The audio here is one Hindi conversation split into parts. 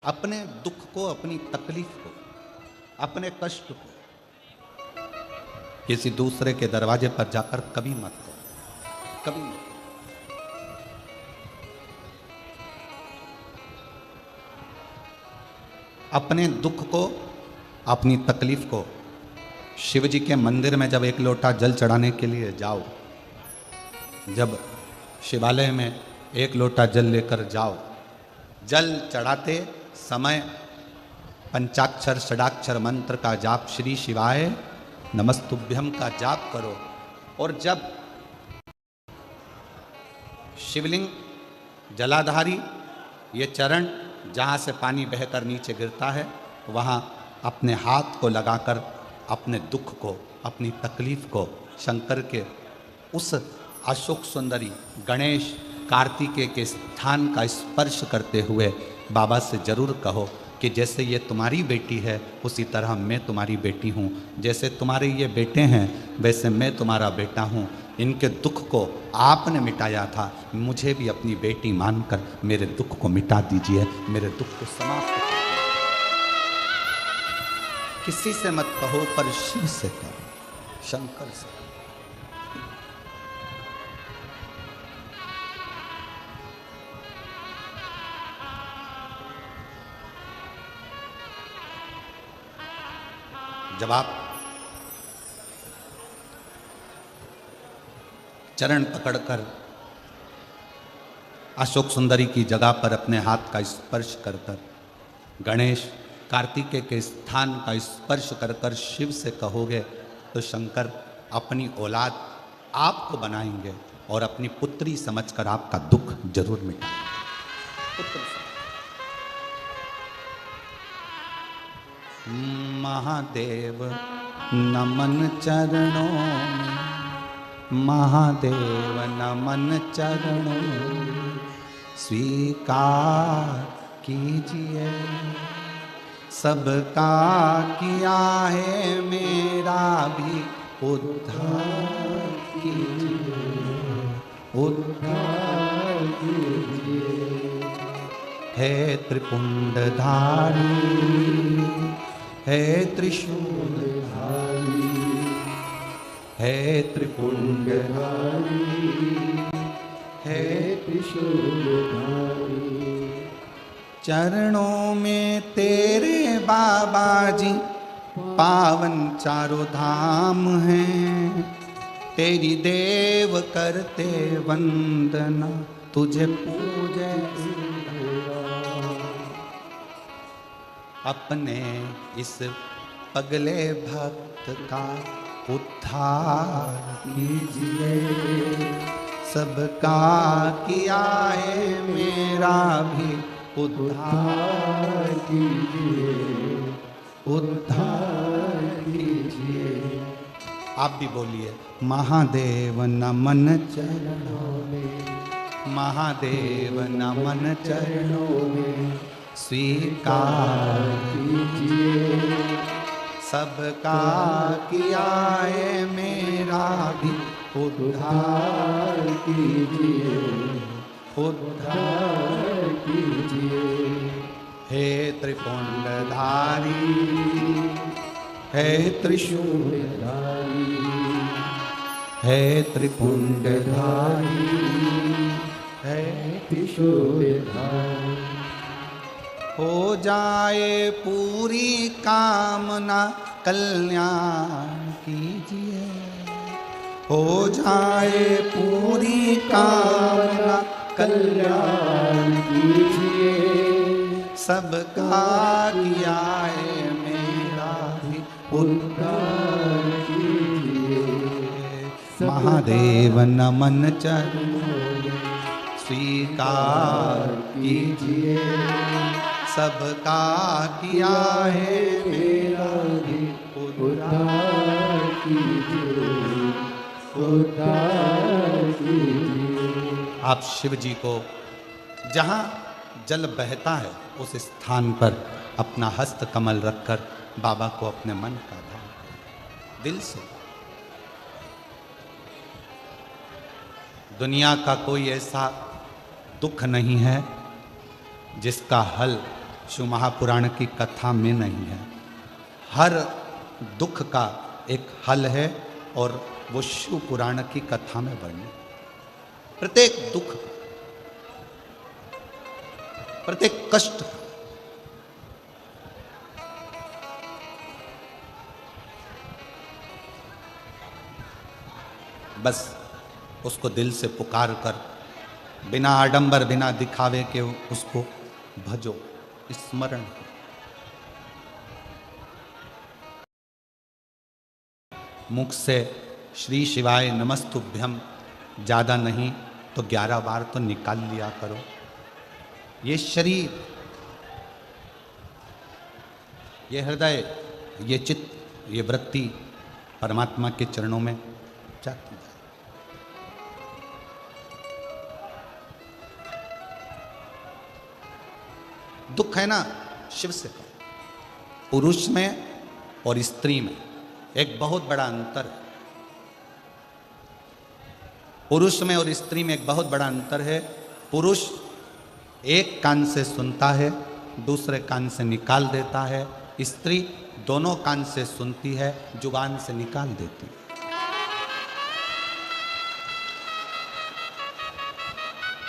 अपने दुख को, अपनी तकलीफ को, अपने कष्ट को किसी दूसरे के दरवाजे पर जाकर कभी मत करो, कभी मत। अपने दुख को, अपनी तकलीफ को शिव जी के मंदिर में जब एक लोटा जल चढ़ाने के लिए जाओ, जब शिवालय में एक लोटा जल लेकर जाओ, जल चढ़ाते समय पंचाक्षर षडाक्षर मंत्र का जाप, श्री शिवाय नमस्तुभ्यम का जाप करो। और जब शिवलिंग जलाधारी ये चरण जहाँ से पानी बहकर नीचे गिरता है, वहाँ अपने हाथ को लगाकर अपने दुख को, अपनी तकलीफ को शंकर के उस अशोक सुंदरी गणेश कार्तिकेय के स्थान का स्पर्श करते हुए बाबा से जरूर कहो कि जैसे ये तुम्हारी बेटी है उसी तरह मैं तुम्हारी बेटी हूँ, जैसे तुम्हारे ये बेटे हैं वैसे मैं तुम्हारा बेटा हूँ। इनके दुख को आपने मिटाया था, मुझे भी अपनी बेटी मानकर मेरे दुख को मिटा दीजिए, मेरे दुख को समाप्त कर। किसी से मत कहो पर शिव से कहो, शंकर से। जब आप चरण पकड़कर अशोक सुंदरी की जगह पर अपने हाथ का स्पर्श कर कर गणेश कार्तिकेय के स्थान का स्पर्श कर कर शिव से कहोगे तो शंकर अपनी औलाद आपको बनाएंगे और अपनी पुत्री समझकर आपका दुख जरूर मिटाएंगे। महादेव नमन चरणों में, महादेव नमन चरणों में, स्वीकार कीजिए सबका किया है मेरा भी उद्धार कीजिए, उद्धार कीजिए। है त्रिपुंडधारी, है त्रिशूलधारी, है त्रिपुंडधारी, है त्रिशूलधारी। चरणों में तेरे बाबा जी पावन चारों धाम हैं, तेरी देव करते वंदना तुझे पूजे। अपने इस पगले भक्त का उद्धार कीजिए, सबका किया है मेरा भी उद्धार कीजिए, उद्धार कीजिए। आप भी बोलिए, महादेव नमन चरणों में, महादेव नमन चरणों में, स्वीकार कीजिए सबका किया है मेरा भी उद्धार कीजिए, उद्धार कीजिए। हे त्रिपुंडधारी, है त्रिशूलधारी, है त्रिपुंडधारी, है त्रिशूलधारी। हो जाए पूरी कामना कल्याण कीजिए, हो जाए पूरी कामना कल्याण कीजिए, सबका किया है मेरा भी उद्धार कीजिए। महादेव नमन चरणों में, स्वीकार कीजिए सबका किया है मेरा भी उद्धार कीजिए, उद्धार कीजिए। आप शिव जी को जहाँ जल बहता है उस स्थान पर अपना हस्त कमल रखकर बाबा को अपने मन का भाव दिल से। दुनिया का कोई ऐसा दुख नहीं है जिसका हल शिव महापुराण की कथा में नहीं है। हर दुख का एक हल है और वो शिव पुराण की कथा में वर्णित। प्रत्येक दुख, प्रत्येक कष्ट, बस उसको दिल से पुकार कर, बिना आडंबर, बिना दिखावे के उसको भजो, स्मरण। मुख से श्री शिवाय नमस्तुभ्यम ज़्यादा नहीं तो 11 बार तो निकाल लिया करो। ये शरीर, ये हृदय, ये चित्त, ये वृत्ति परमात्मा के चरणों में जाती है। दुख है ना, शिव से कहो। पुरुष में और स्त्री में एक बहुत बड़ा अंतर है। पुरुष में और स्त्री में एक बहुत बड़ा अंतर है। पुरुष एक कान से सुनता है, दूसरे कान से निकाल देता है। स्त्री दोनों कान से सुनती है, जुबान से निकाल देती है।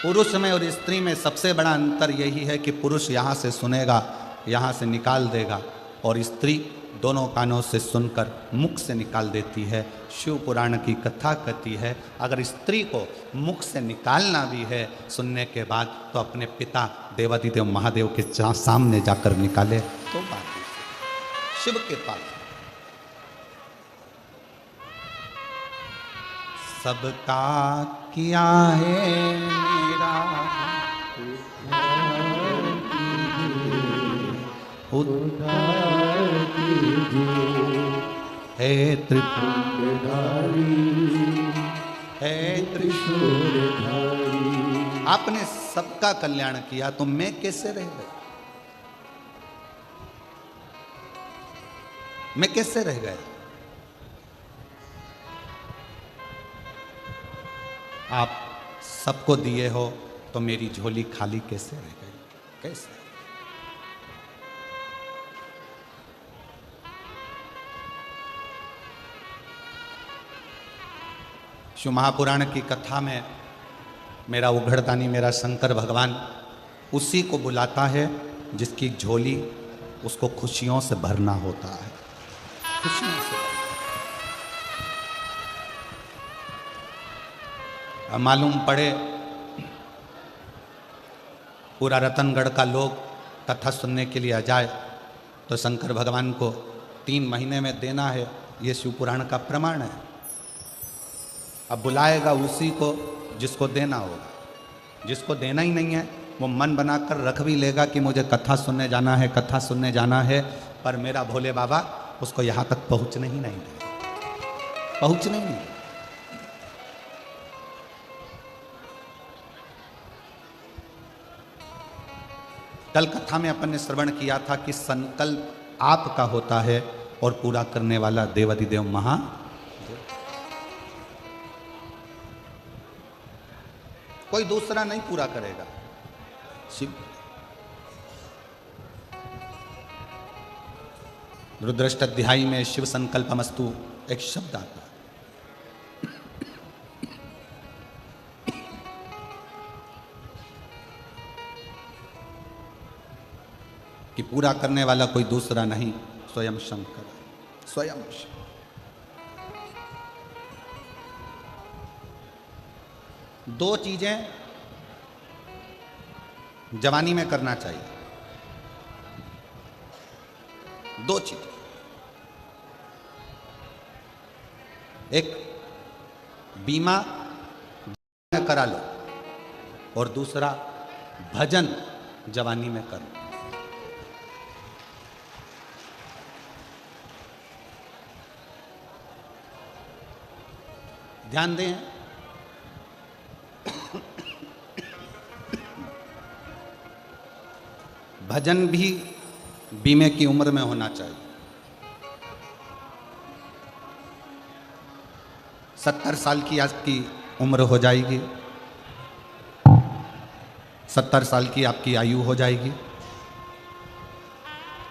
पुरुष में और स्त्री में सबसे बड़ा अंतर यही है कि पुरुष यहाँ से सुनेगा, यहाँ से निकाल देगा, और स्त्री दोनों कानों से सुनकर मुख से निकाल देती है। शिव पुराण की कथा कहती है, अगर स्त्री को मुख से निकालना भी है सुनने के बाद, तो अपने पिता देवादिदेव महादेव के सामने जाकर निकाले तो बात शिव के पास। सबका किया है मेरा उद्धार कीजिए, हे त्रिपुरधारी, हे त्रिशूलधारी। आपने सबका कल्याण किया तो मैं कैसे रह गया? मैं कैसे रह गया? आप सबको दिए हो तो मेरी झोली खाली कैसे रह गई? कैसे? शिव महापुराण की कथा में मेरा उघड़दानी, मेरा शंकर भगवान उसी को बुलाता है जिसकी झोली उसको खुशियों से भरना होता है। खुशियों से। मालूम पड़े पूरा रतनगढ़ का लोग कथा सुनने के लिए आ जाए तो शंकर भगवान को 3 महीने में देना है, ये शिव पुराण का प्रमाण है। अब बुलाएगा उसी को जिसको देना होगा। जिसको देना ही नहीं है वो मन बनाकर रख भी लेगा कि मुझे कथा सुनने जाना है, कथा सुनने जाना है, पर मेरा भोले बाबा उसको यहाँ तक पहुँचने ही नहीं देगा, पहुँचने ही नहीं। कल कथा में अपन ने श्रवण किया था कि संकल्प आपका होता है और पूरा करने वाला देवादिदेव महादेव। कोई दूसरा नहीं पूरा करेगा, शिव। रुद्रष्ट अध्यायी में शिव संकल्पमस्तु एक शब्द आता है। कि पूरा करने वाला कोई दूसरा नहीं, स्वयं शंकर, स्वयं शिव। दो चीजें जवानी में करना चाहिए, दो चीजें। एक बीमा करा लो और दूसरा भजन जवानी में कर लो। ध्यान दें, भजन भी बीमे की उम्र में होना चाहिए। 70 साल की आपकी उम्र हो जाएगी, 70 साल की आपकी आयु हो जाएगी,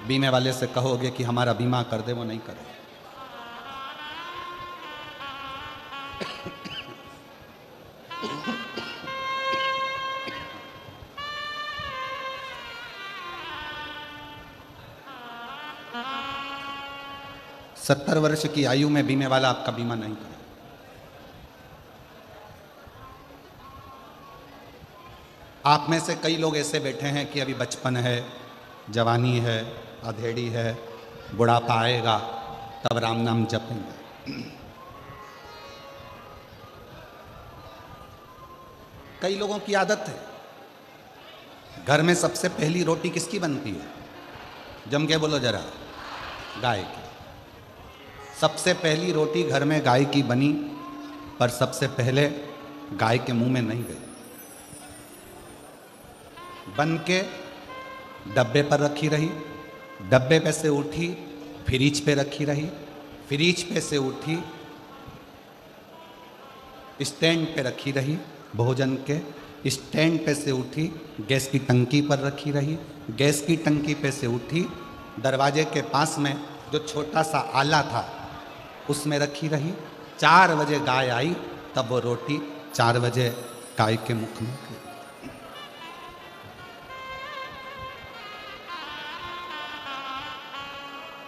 बीमे वाले से कहोगे कि हमारा बीमा कर दे, वो नहीं करेगा। सत्तर वर्ष की आयु में बीमे वाला आपका बीमा नहीं करेगा। आप में से कई लोग ऐसे बैठे हैं कि अभी बचपन है, जवानी है, अधेड़ी है, बुढ़ापा आएगा तब राम नाम जपेंगे। कई लोगों की आदत है, घर में सबसे पहली रोटी किसकी बनती है? जम के बोलो जरा। गाय की। सबसे पहली रोटी घर में गाय की बनी, पर सबसे पहले गाय के मुंह में नहीं गई। बन के डब्बे पर रखी रही, डब्बे पे से उठी फ्रिज पे रखी रही, फ्रिज पे से उठी स्टैंड पे रखी रही, भोजन के स्टैंड पे से उठी गैस की टंकी पर रखी रही, गैस की टंकी पे से उठी दरवाजे के पास में जो छोटा सा आला था उसमें रखी रही। 4 बजे गाय आई तब वो रोटी 4 बजे गाय के मुख में गई।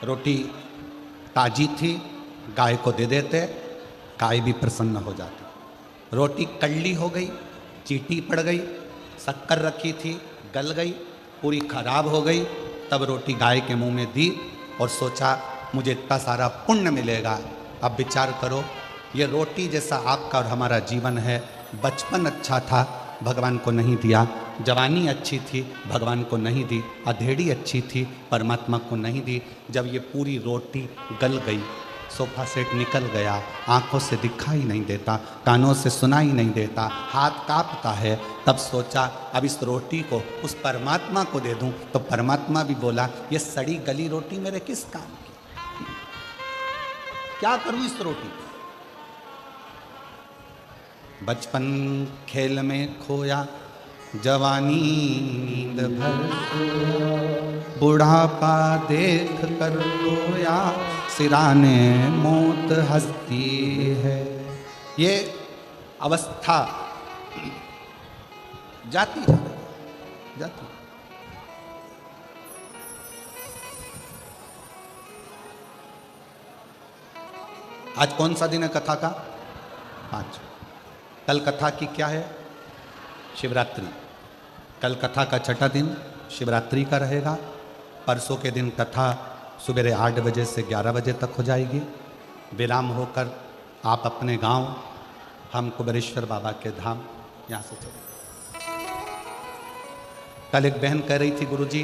रोटी ताजी थी, गाय को दे देते, गाय भी प्रसन्न हो जाती। रोटी कड़ली हो गई, चीटी पड़ गई, शक्कर रखी थी गल गई, पूरी खराब हो गई, तब रोटी गाय के मुंह में दी और सोचा मुझे इतना सारा पुण्य मिलेगा। अब विचार करो, ये रोटी जैसा आपका और हमारा जीवन है। बचपन अच्छा था, भगवान को नहीं दिया। जवानी अच्छी थी, भगवान को नहीं दी। अधेड़ी अच्छी थी, परमात्मा को नहीं दी। जब ये पूरी रोटी गल गई, सोफा सेट निकल गया, आंखों से दिखाई नहीं देता, कानों से सुनाई नहीं देता, हाथ कांपता है, तब सोचा अब इस रोटी को उस परमात्मा को दे दूं। तो परमात्मा भी बोला ये सड़ी गली रोटी मेरे किस काम की, क्या करूं इस रोटी को। बचपन खेल में खोया, जवानी नींद भर सोया, बुढ़ापा देख कर रोया, सिराने मौत हंसती है। ये अवस्था जाती जा रही है, जाती। आज कौन सा दिन है कथा का? 5। कल कथा की क्या है? शिवरात्रि। कल कथा का छठा दिन शिवरात्रि का रहेगा। परसों के दिन कथा सुबह 8 बजे से 11 बजे तक हो जाएगी। विराम होकर आप अपने गांव, हम कुबेरेश्वर बाबा के धाम यहाँ से चले। कल एक बहन कह रही थी, गुरुजी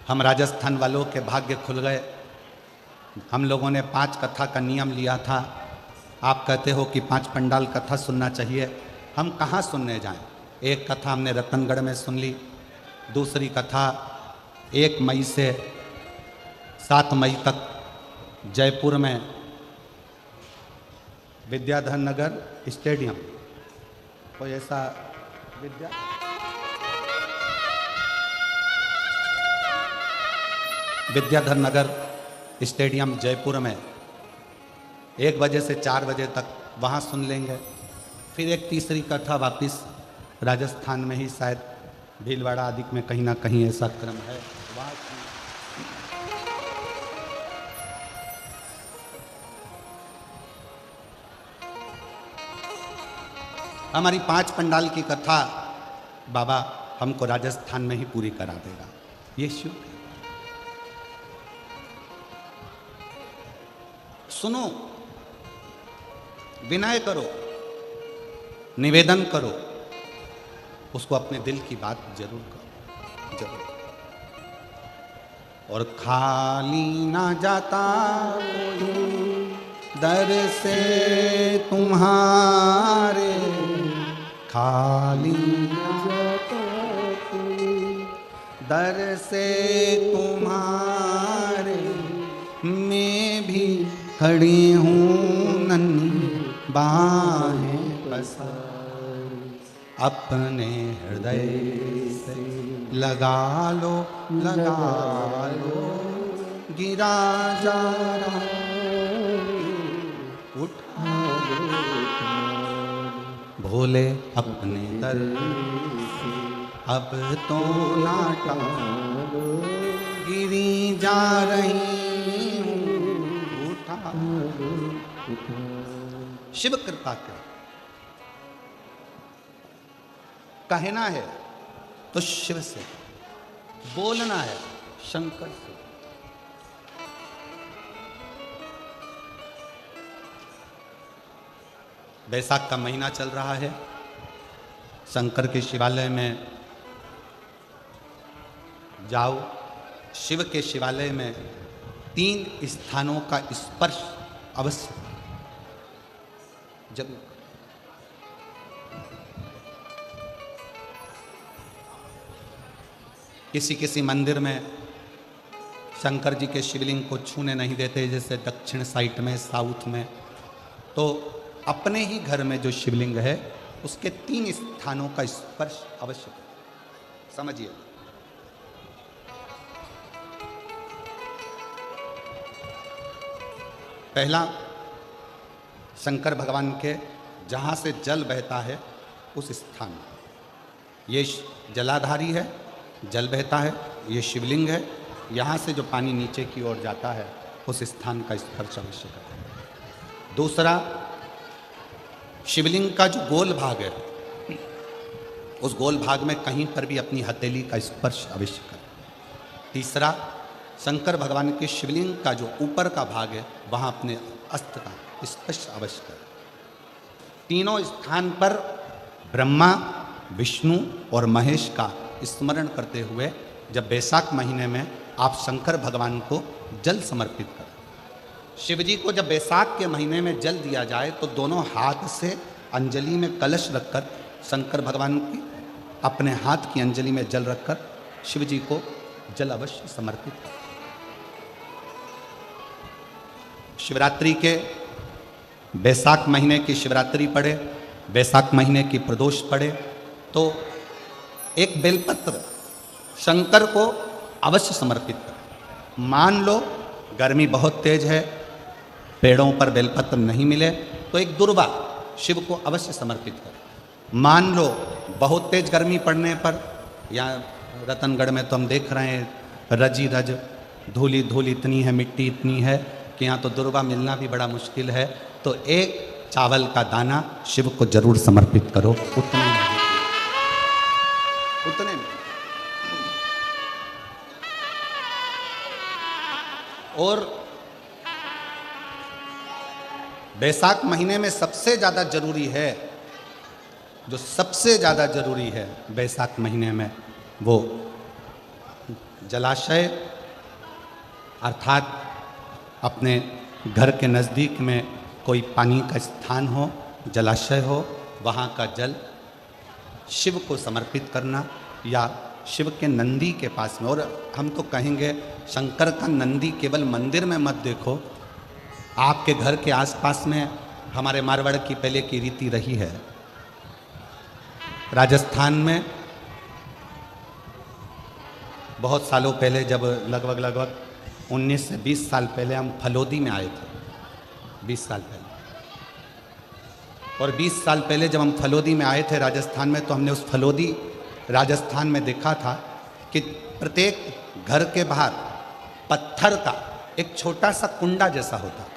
हम राजस्थान वालों के भाग्य खुल गए। हम लोगों ने 5 कथा का नियम लिया था। आप कहते हो कि 5 पंडाल कथा सुनना चाहिए, हम कहाँ सुनने जाएं? एक कथा हमने रतनगढ़ में सुन ली, दूसरी कथा 1 मई से 7 मई तक जयपुर में विद्याधर नगर स्टेडियम, कोई ऐसा विद्याधर नगर स्टेडियम जयपुर में 1 बजे से 4 बजे तक वहाँ सुन लेंगे। फिर एक तीसरी कथा वापस राजस्थान में ही, शायद भीलवाड़ा आदि में कहीं ना कहीं ऐसा क्रम है, वहाँ हमारी 5 पंडाल की कथा बाबा हमको राजस्थान में ही पूरी करा देगा। ये शिव है। सुनो, विनय करो, निवेदन करो, उसको अपने दिल की बात जरूर करो, जरूर। और खाली ना जाता दर से तुम्हारे, खाली ना जाता दर से तुम्हारे, मैं भी खड़ी हूँ नन्ही बाहें पसार, अपने हृदय से लगा लो लगा लो, गिरा जा रहा उठा भोले अपने दर अब तो नाटा गिरी जा रही हूँ उठा। शिव कृपा कर, कहना है तो शिव से, बोलना है शंकर से। बैसाख का महीना चल रहा है, शंकर के शिवालय में जाओ। शिव के शिवालय में 3 स्थानों का स्पर्श अवश्य जरूर। किसी किसी मंदिर में शंकर जी के शिवलिंग को छूने नहीं देते, जैसे दक्षिण साइड में, साउथ में। तो अपने ही घर में जो शिवलिंग है उसके 3 स्थानों का स्पर्श अवश्य करें। समझिए, पहला शंकर भगवान के जहाँ से जल बहता है उस स्थान में, ये जलाधारी है, जल बहता है, ये शिवलिंग है, यहाँ से जो पानी नीचे की ओर जाता है उस स्थान का स्पर्श अवश्य करें। दूसरा, शिवलिंग का जो गोल भाग है उस गोल भाग में कहीं पर भी अपनी हथेली का स्पर्श अवश्य करें। तीसरा, शंकर भगवान के शिवलिंग का जो ऊपर का भाग है वहाँ अपने अस्त्र का स्पर्श अवश्य करें। तीनों स्थान पर ब्रह्मा, विष्णु और महेश का स्मरण करते हुए जब बैसाख महीने में आप शंकर भगवान को जल समर्पित करें। शिव जी को जब बैसाख के महीने में जल दिया जाए तो दोनों हाथ से अंजलि में कलश रखकर शंकर भगवान की अपने हाथ की अंजलि में जल रखकर शिव जी को जल अवश्य समर्पित करें। शिवरात्रि के बैसाख महीने की शिवरात्रि पड़े, बैसाख महीने की प्रदोष पड़े तो एक बेलपत्र शंकर को अवश्य समर्पित करें। मान लो गर्मी बहुत तेज है, पेड़ों पर बेलपत्र नहीं मिले तो एक दुर्वा शिव को अवश्य समर्पित करें। मान लो बहुत तेज गर्मी पड़ने पर, या रतनगढ़ में तो हम देख रहे हैं रजी रज धूली धूल इतनी है, मिट्टी इतनी है कि यहाँ तो दुर्वा मिलना भी बड़ा मुश्किल है, तो एक चावल का दाना शिव को जरूर समर्पित करो। उतने में और बैसाख महीने में सबसे ज़्यादा जरूरी है, जो सबसे ज़्यादा जरूरी है बैसाख महीने में, वो जलाशय अर्थात अपने घर के नज़दीक में कोई पानी का स्थान हो, जलाशय हो, वहाँ का जल शिव को समर्पित करना, या शिव के नंदी के पास में। और हम तो कहेंगे शंकर का नंदी केवल मंदिर में मत देखो, आपके घर के आसपास में हमारे मारवाड़ की पहले की रीति रही है। राजस्थान में बहुत सालों पहले, जब लगभग 19 से 20 साल पहले हम फलोदी में आए थे, 20 साल पहले, और 20 साल पहले जब हम फलोदी में आए थे राजस्थान में, तो हमने उस फलोदी राजस्थान में देखा था कि प्रत्येक घर के बाहर पत्थर का एक छोटा सा कुंडा जैसा होता।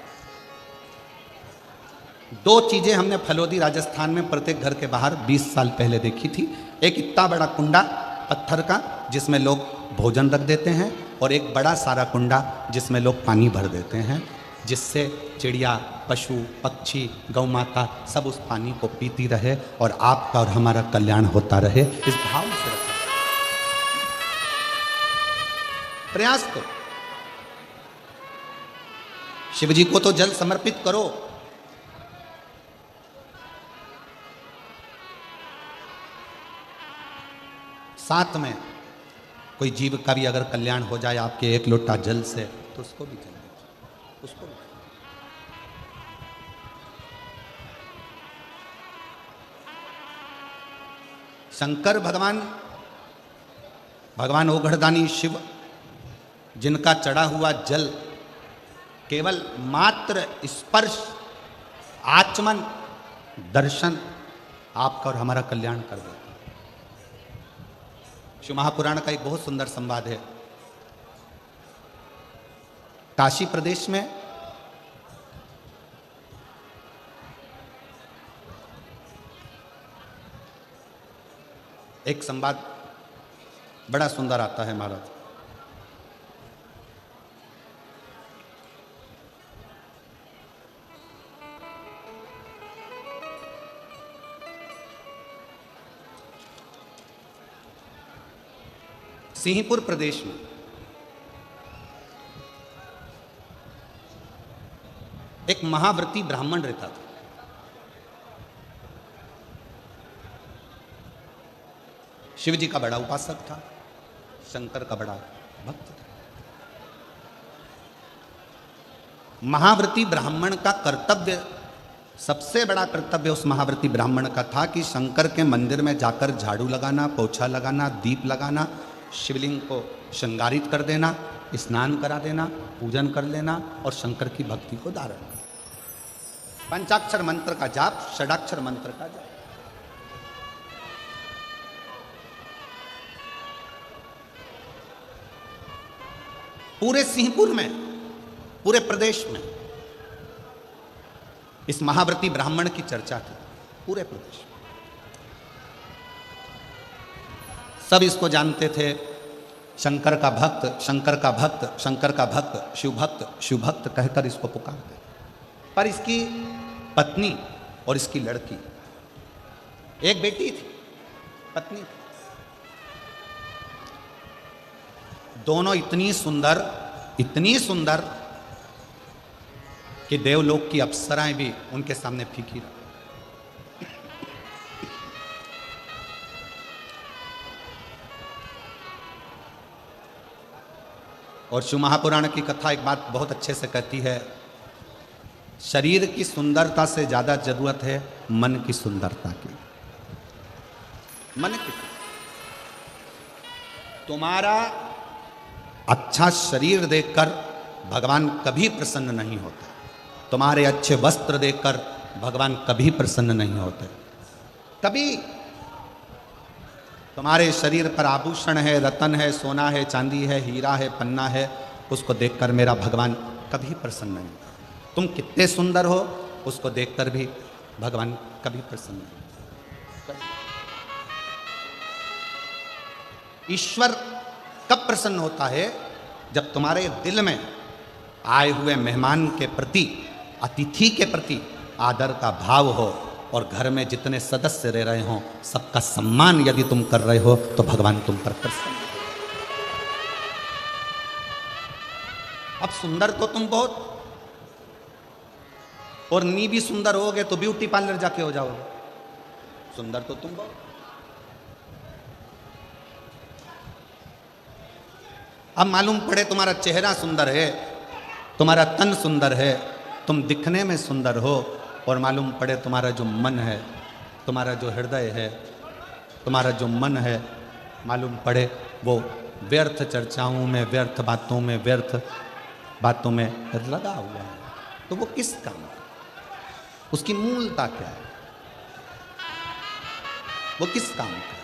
2 चीज़ें हमने फलोदी राजस्थान में प्रत्येक घर के बाहर 20 साल पहले देखी थी। एक इतना बड़ा कुंडा पत्थर का जिसमें लोग भोजन रख देते हैं, और एक बड़ा सारा कुंडा जिसमें लोग पानी भर देते हैं, जिससे चिड़िया, पशु, पक्षी, गौ माता सब उस पानी को पीती रहे और आपका और हमारा कल्याण होता रहे। इस भाव से रखें, प्रयास करो। शिव जी को तो जल समर्पित करो, साथ में कोई जीव का भी अगर कल्याण हो जाए आपके एक लोटा जल से, तो उसको भी जल दीजिए, उसको भी। शंकर भगवान भगवान ओघड़दानी शिव, जिनका चढ़ा हुआ जल केवल मात्र स्पर्श, आचमन, दर्शन आपका और हमारा कल्याण कर देता है। शिव महापुराण का एक बहुत सुंदर संवाद है। काशी प्रदेश में एक संवाद बड़ा सुंदर आता है महाराज। सिंहपुर प्रदेश में एक महाव्रती ब्राह्मण रहता था। शिव जी का बड़ा उपासक था, शंकर का बड़ा भक्त था। महाव्रती ब्राह्मण का कर्तव्य, सबसे बड़ा कर्तव्य उस महाव्रती ब्राह्मण का था कि शंकर के मंदिर में जाकर झाड़ू लगाना, पोछा लगाना, दीप लगाना, शिवलिंग को श्रृंगारित कर देना, स्नान करा देना, पूजन कर लेना और शंकर की भक्ति को धारण करना। पंचाक्षर मंत्र का जाप, षडाक्षर मंत्र का जाप। पूरे सिंहपुर में, पूरे प्रदेश में इस महाव्रती ब्राह्मण की चर्चा थी। पूरे प्रदेश में सब इसको जानते थे, शंकर का भक्त, शंकर का भक्त, शंकर का भक्त, शिव भक्त, शिव भक्त कहकर इसको पुकारते। पर इसकी पत्नी और इसकी लड़की, एक बेटी थी, पत्नी थी, दोनों इतनी सुंदर कि देवलोक की अप्सराएं भी उनके सामने फीकी रही। और शिव महापुराण की कथा एक बात बहुत अच्छे से कहती है, शरीर की सुंदरता से ज्यादा जरूरत है मन की सुंदरता की। मन की, तुम्हारा अच्छा शरीर देखकर भगवान कभी प्रसन्न नहीं होते। तुम्हारे अच्छे वस्त्र देखकर भगवान कभी प्रसन्न नहीं होते। कभी तुम्हारे शरीर पर आभूषण है, रतन है, सोना है, चांदी है, हीरा है, पन्ना है, उसको देखकर मेरा भगवान कभी प्रसन्न नहीं होता। तुम कितने सुंदर हो उसको देखकर भी भगवान कभी प्रसन्न नहीं। ईश्वर कब प्रसन्न होता है? जब तुम्हारे दिल में आए हुए मेहमान के प्रति, अतिथि के प्रति आदर का भाव हो और घर में जितने सदस्य रह रहे हो सबका सम्मान यदि तुम कर रहे हो तो भगवान तुम पर प्रसन्न। अब सुंदर तो तुम बहुत, और नी भी सुंदर होगे तो ब्यूटी पार्लर जाके हो जाओगे। सुंदर तो तुम बहुत। अब मालूम पड़े तुम्हारा चेहरा सुंदर है, तुम्हारा तन सुंदर है, तुम दिखने में सुंदर हो, और मालूम पड़े तुम्हारा जो मन है, तुम्हारा जो हृदय है, तुम्हारा जो मन है, मालूम पड़े वो व्यर्थ चर्चाओं में, व्यर्थ बातों में, व्यर्थ बातों में लगा हुआ है, तो वो किस काम का? उसकी मूलता क्या है? वो किस काम का?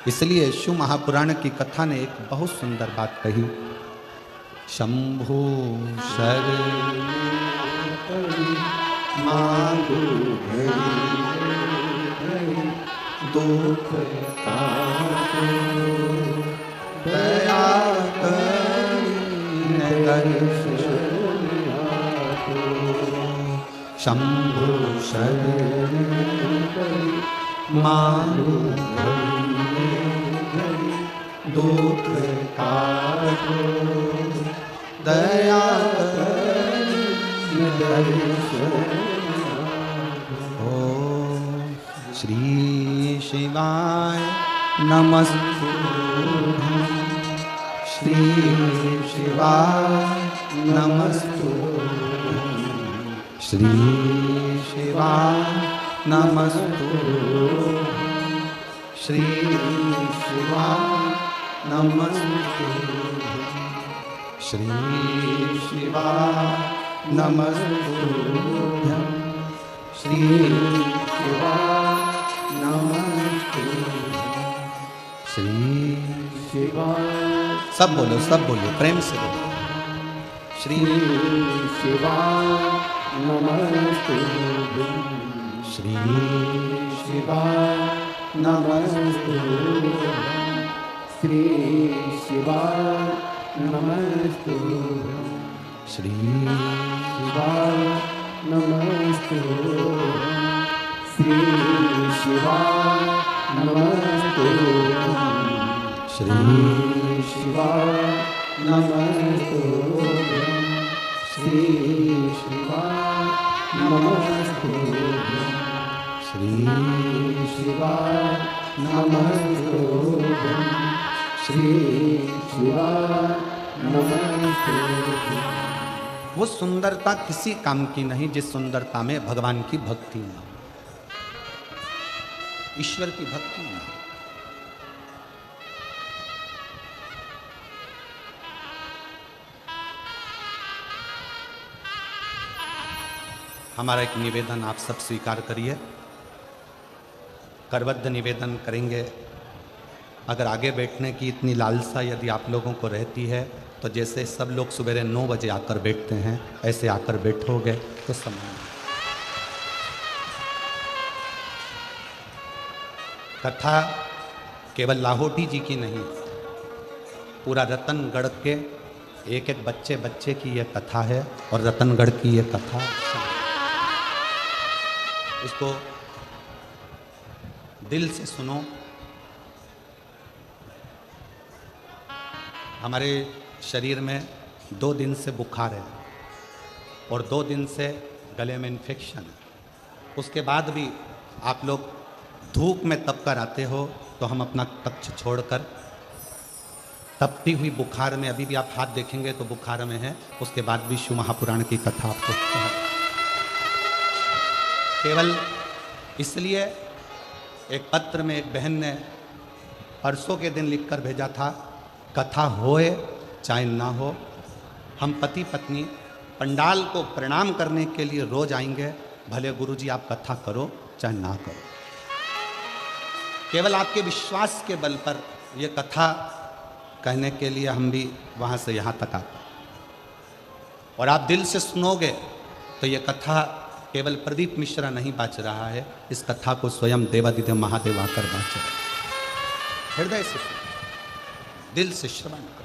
इसलिए शिव महापुराण की कथा ने एक बहुत सुंदर बात कही, शंभु शरण मांगू दुख दया शंभु शरण मांगू दुख काटो दया ओम श्री शिवाय नमस्तुभ्यं, श्री शिवाय नमस्तुभ्यं, श्री शिवाय नमस्तुभ्यं, श्री शिवाय नमस्तुभ्यं श्री शिवाय नमस्तुभ्यं श्री शिवाय नमस्तुभ्यं श्री शिवाय। सब बोलो प्रेम से बोलो। श्री शिवाय नमस्तुभ्यं श्री शिवाय नमस्तुभ्यं श्री शिवाय नमस्तुभ्यं श्री शिवाय नमस्तुभ्यं श्री शिवाय नमस्तुभ्यं श्री शिवाय नमस्तुभ्यं श्री शिवाय नमस्तुभ्यं श्री शिवाय नमस्तुभ्यं श्री शिवाय नमस्तुभ्यं। वो सुंदरता किसी काम की नहीं जिस सुंदरता में भगवान की भक्ति न हो, ईश्वर की भक्ति न हो। हमारा एक निवेदन आप सब स्वीकार करिए, करबद्ध निवेदन करेंगे। अगर आगे बैठने की इतनी लालसा यदि आप लोगों को रहती है तो जैसे सब लोग सवेरे 9 बजे आकर बैठते हैं ऐसे आकर बैठोगे तो समय। कथा केवल लाहौटी जी की नहीं, पूरा रतनगढ़ के एक एक बच्चे बच्चे की यह कथा है और रतनगढ़ की यह कथा। इसको दिल से सुनो। हमारे शरीर में 2 दिन से बुखार है और 2 दिन से गले में इन्फेक्शन है। उसके बाद भी आप लोग धूप में तप कर आते हो तो हम अपना कक्ष छोड़कर तपती हुई बुखार में, अभी भी आप हाथ देखेंगे तो बुखार में है, उसके बाद भी शिव महापुराण की कथा आपको केवल इसलिए। एक पत्र में एक बहन ने परसों के दिन लिखकर भेजा था, कथा होए चाहे ना हो, हम पति पत्नी पंडाल को प्रणाम करने के लिए रोज आएंगे, भले गुरुजी आप कथा करो चाहे ना करो। केवल आपके विश्वास के बल पर यह कथा कहने के लिए हम भी वहाँ से यहाँ तक आते, और आप दिल से सुनोगे तो यह कथा केवल प्रदीप मिश्रा नहीं बाच रहा है, इस कथा को स्वयं देवादिदेव महादेव आकर बाच रहे। हृदय से सुनो, दिल से श्रवण करो।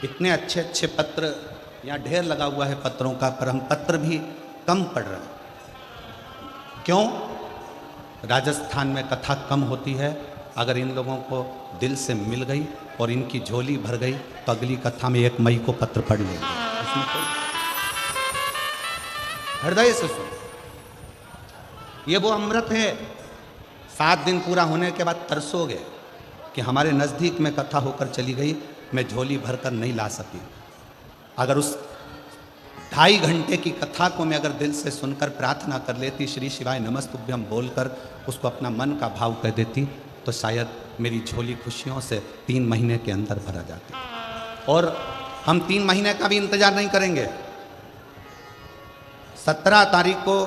इतने अच्छे अच्छे पत्र यहाँ ढेर लगा हुआ है पत्रों का, पर हम पत्र भी कम पढ़ रहे हैं। क्यों? राजस्थान में कथा कम होती है। अगर इन लोगों को दिल से मिल गई और इनकी झोली भर गई तो अगली कथा में 1 मई को पत्र पढ़ लेंगे। इसमें कोई हृदय से सुनो, ये वो अमृत है। 7 दिन पूरा होने के बाद तरसोगे कि हमारे नज़दीक में कथा होकर चली गई, मैं झोली भरकर नहीं ला सकी। अगर उस 2.5 घंटे की कथा को मैं अगर दिल से सुनकर प्रार्थना कर लेती, श्री शिवाय नमस्तुभ्यं बोलकर उसको अपना मन का भाव कह देती, तो शायद मेरी झोली खुशियों से 3 महीने के अंदर भरा जाती। और हम 3 महीने का भी इंतजार नहीं करेंगे। 17 तारीख को,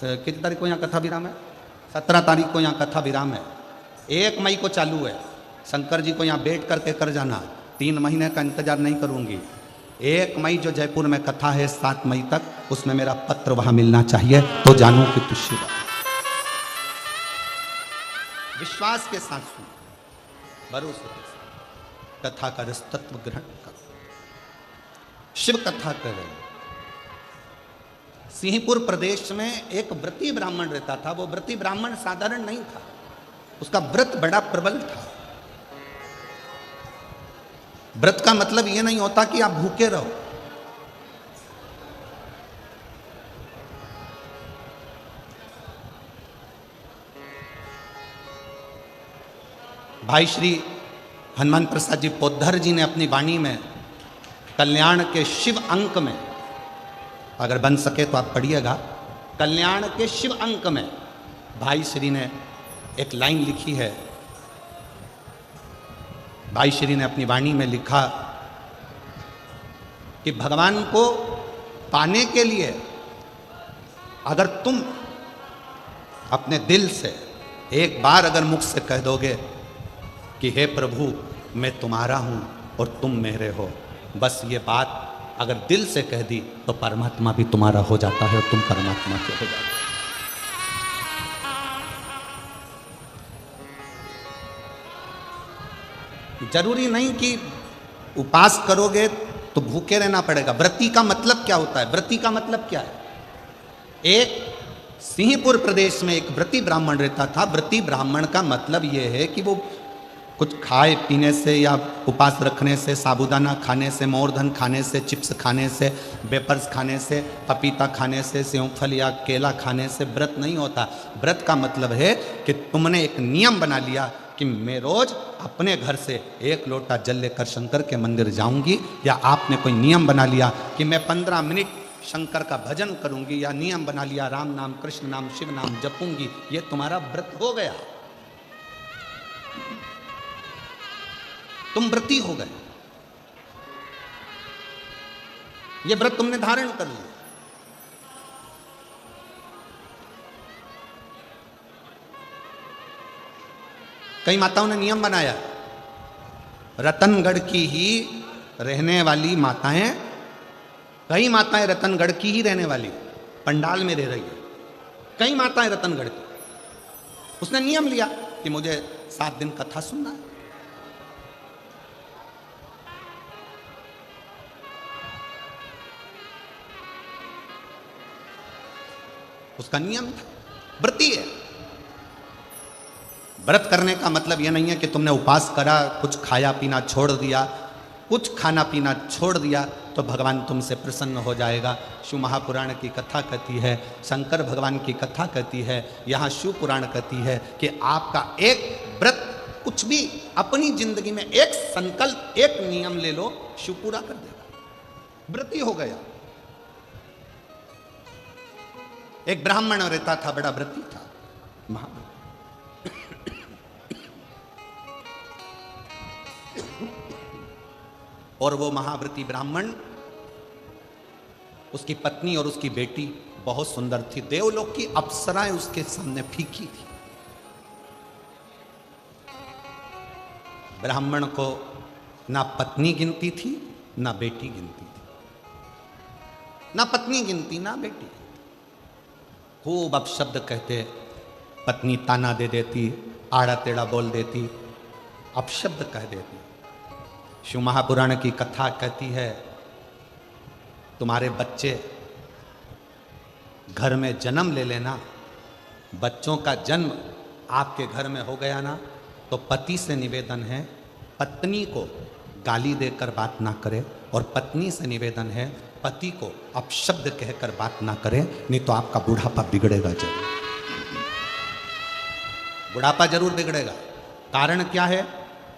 कितनी तारीख को यहाँ कथा विराम है? 17 तारीख को यहाँ कथा विराम है। 1 मई को चालू है। शंकर जी को यहाँ बैठ करके कर जाना, 3 महीने का इंतजार नहीं करूँगी। 1 मई जो जयपुर में कथा है 7 मई तक, उसमें मेरा पत्र वहाँ मिलना चाहिए, तो जानू कि तू शिव। विश्वास के साथ सुनो, भरोसे के साथ कथा का रस तत्व ग्रहण करो। शिव कथा कर रहे हैं। सिंहपुर प्रदेश में एक व्रती ब्राह्मण रहता था। वो व्रती ब्राह्मण साधारण नहीं था, उसका व्रत बड़ा प्रबल था। व्रत का मतलब ये नहीं होता कि आप भूखे रहो। भाई श्री हनुमान प्रसाद जी पोद्धर जी ने अपनी वाणी में कल्याण के शिव अंक में, अगर बन सके तो आप पढ़िएगा, कल्याण के शिव अंक में भाई श्री ने एक लाइन लिखी है, भाई श्री ने अपनी वाणी में लिखा कि भगवान को पाने के लिए अगर तुम अपने दिल से एक बार अगर मुख से कह दोगे कि हे प्रभु मैं तुम्हारा हूं और तुम मेरे हो, बस ये बात अगर दिल से कह दी तो परमात्मा भी तुम्हारा हो जाता है और तुम परमात्मा के हो जाते हो। जरूरी नहीं कि उपास करोगे तो भूखे रहना पड़ेगा। व्रती का मतलब क्या होता है? व्रती का मतलब क्या है? एक सिंहपुर प्रदेश में एक व्रती ब्राह्मण रहता था। व्रती ब्राह्मण का मतलब यह है कि वो कुछ खाए पीने से या उपास रखने से, साबूदाना खाने से, मोरधन खाने से, चिप्स खाने से, वेपर्स खाने से, पपीता खाने से, सेवफल या केला खाने से व्रत नहीं होता। व्रत का मतलब है कि तुमने एक नियम बना लिया कि मैं रोज अपने घर से एक लोटा जल लेकर शंकर के मंदिर जाऊंगी, या आपने कोई नियम बना लिया कि मैं 15 मिनट शंकर का भजन करूंगी, या नियम बना लिया राम नाम, कृष्ण नाम, शिव नाम जपूंगी, ये तुम्हारा व्रत हो गया, तुम व्रती हो गए। ये व्रत तुमने धारण कर लिया। कई माताओं ने नियम बनाया, रतनगढ़ की ही रहने वाली माताएं, कई माताएं रतनगढ़ की ही रहने वाली पंडाल में रह रही है, कई माताएं रतनगढ़ की। उसने नियम लिया कि मुझे 7 दिन कथा सुनना है। उसका नियम था, व्रती है। व्रत करने का मतलब यह नहीं है कि तुमने उपास करा, कुछ खाया पीना छोड़ दिया, कुछ खाना पीना छोड़ दिया तो भगवान तुमसे प्रसन्न हो जाएगा। शिव महापुराण की कथा कहती है, शंकर भगवान की कथा कहती है, यहाँ शिव पुराण कहती है कि आपका एक व्रत, कुछ भी अपनी जिंदगी में एक संकल्प, एक नियम ले लो, शिव पूरा कर देगा, व्रती हो गया। एक ब्राह्मण रहता था, बड़ा व्रती था, महाव्रती। और वो महाव्रती ब्राह्मण, उसकी पत्नी और उसकी बेटी बहुत सुंदर थी। देवलोक की अप्सराएं उसके सामने फीकी थी। ब्राह्मण को ना पत्नी गिनती थी ना बेटी गिनती थी, ना पत्नी गिनती ना बेटी। खूब अपशब्द कहते, पत्नी ताना दे देती, आड़ा टेढ़ा बोल देती, अपशब्द कह देती। शिव महापुराण की कथा कहती है, तुम्हारे बच्चे घर में जन्म ले लेना, बच्चों का जन्म आपके घर में हो गया ना, तो पति से निवेदन है पत्नी को गाली देकर बात ना करे, और पत्नी से निवेदन है पति को अपशब्द कहकर बात ना करे, नहीं तो आपका बुढ़ापा बिगड़ेगा जरूर। बुढ़ापा जरूर बिगड़ेगा। कारण क्या है?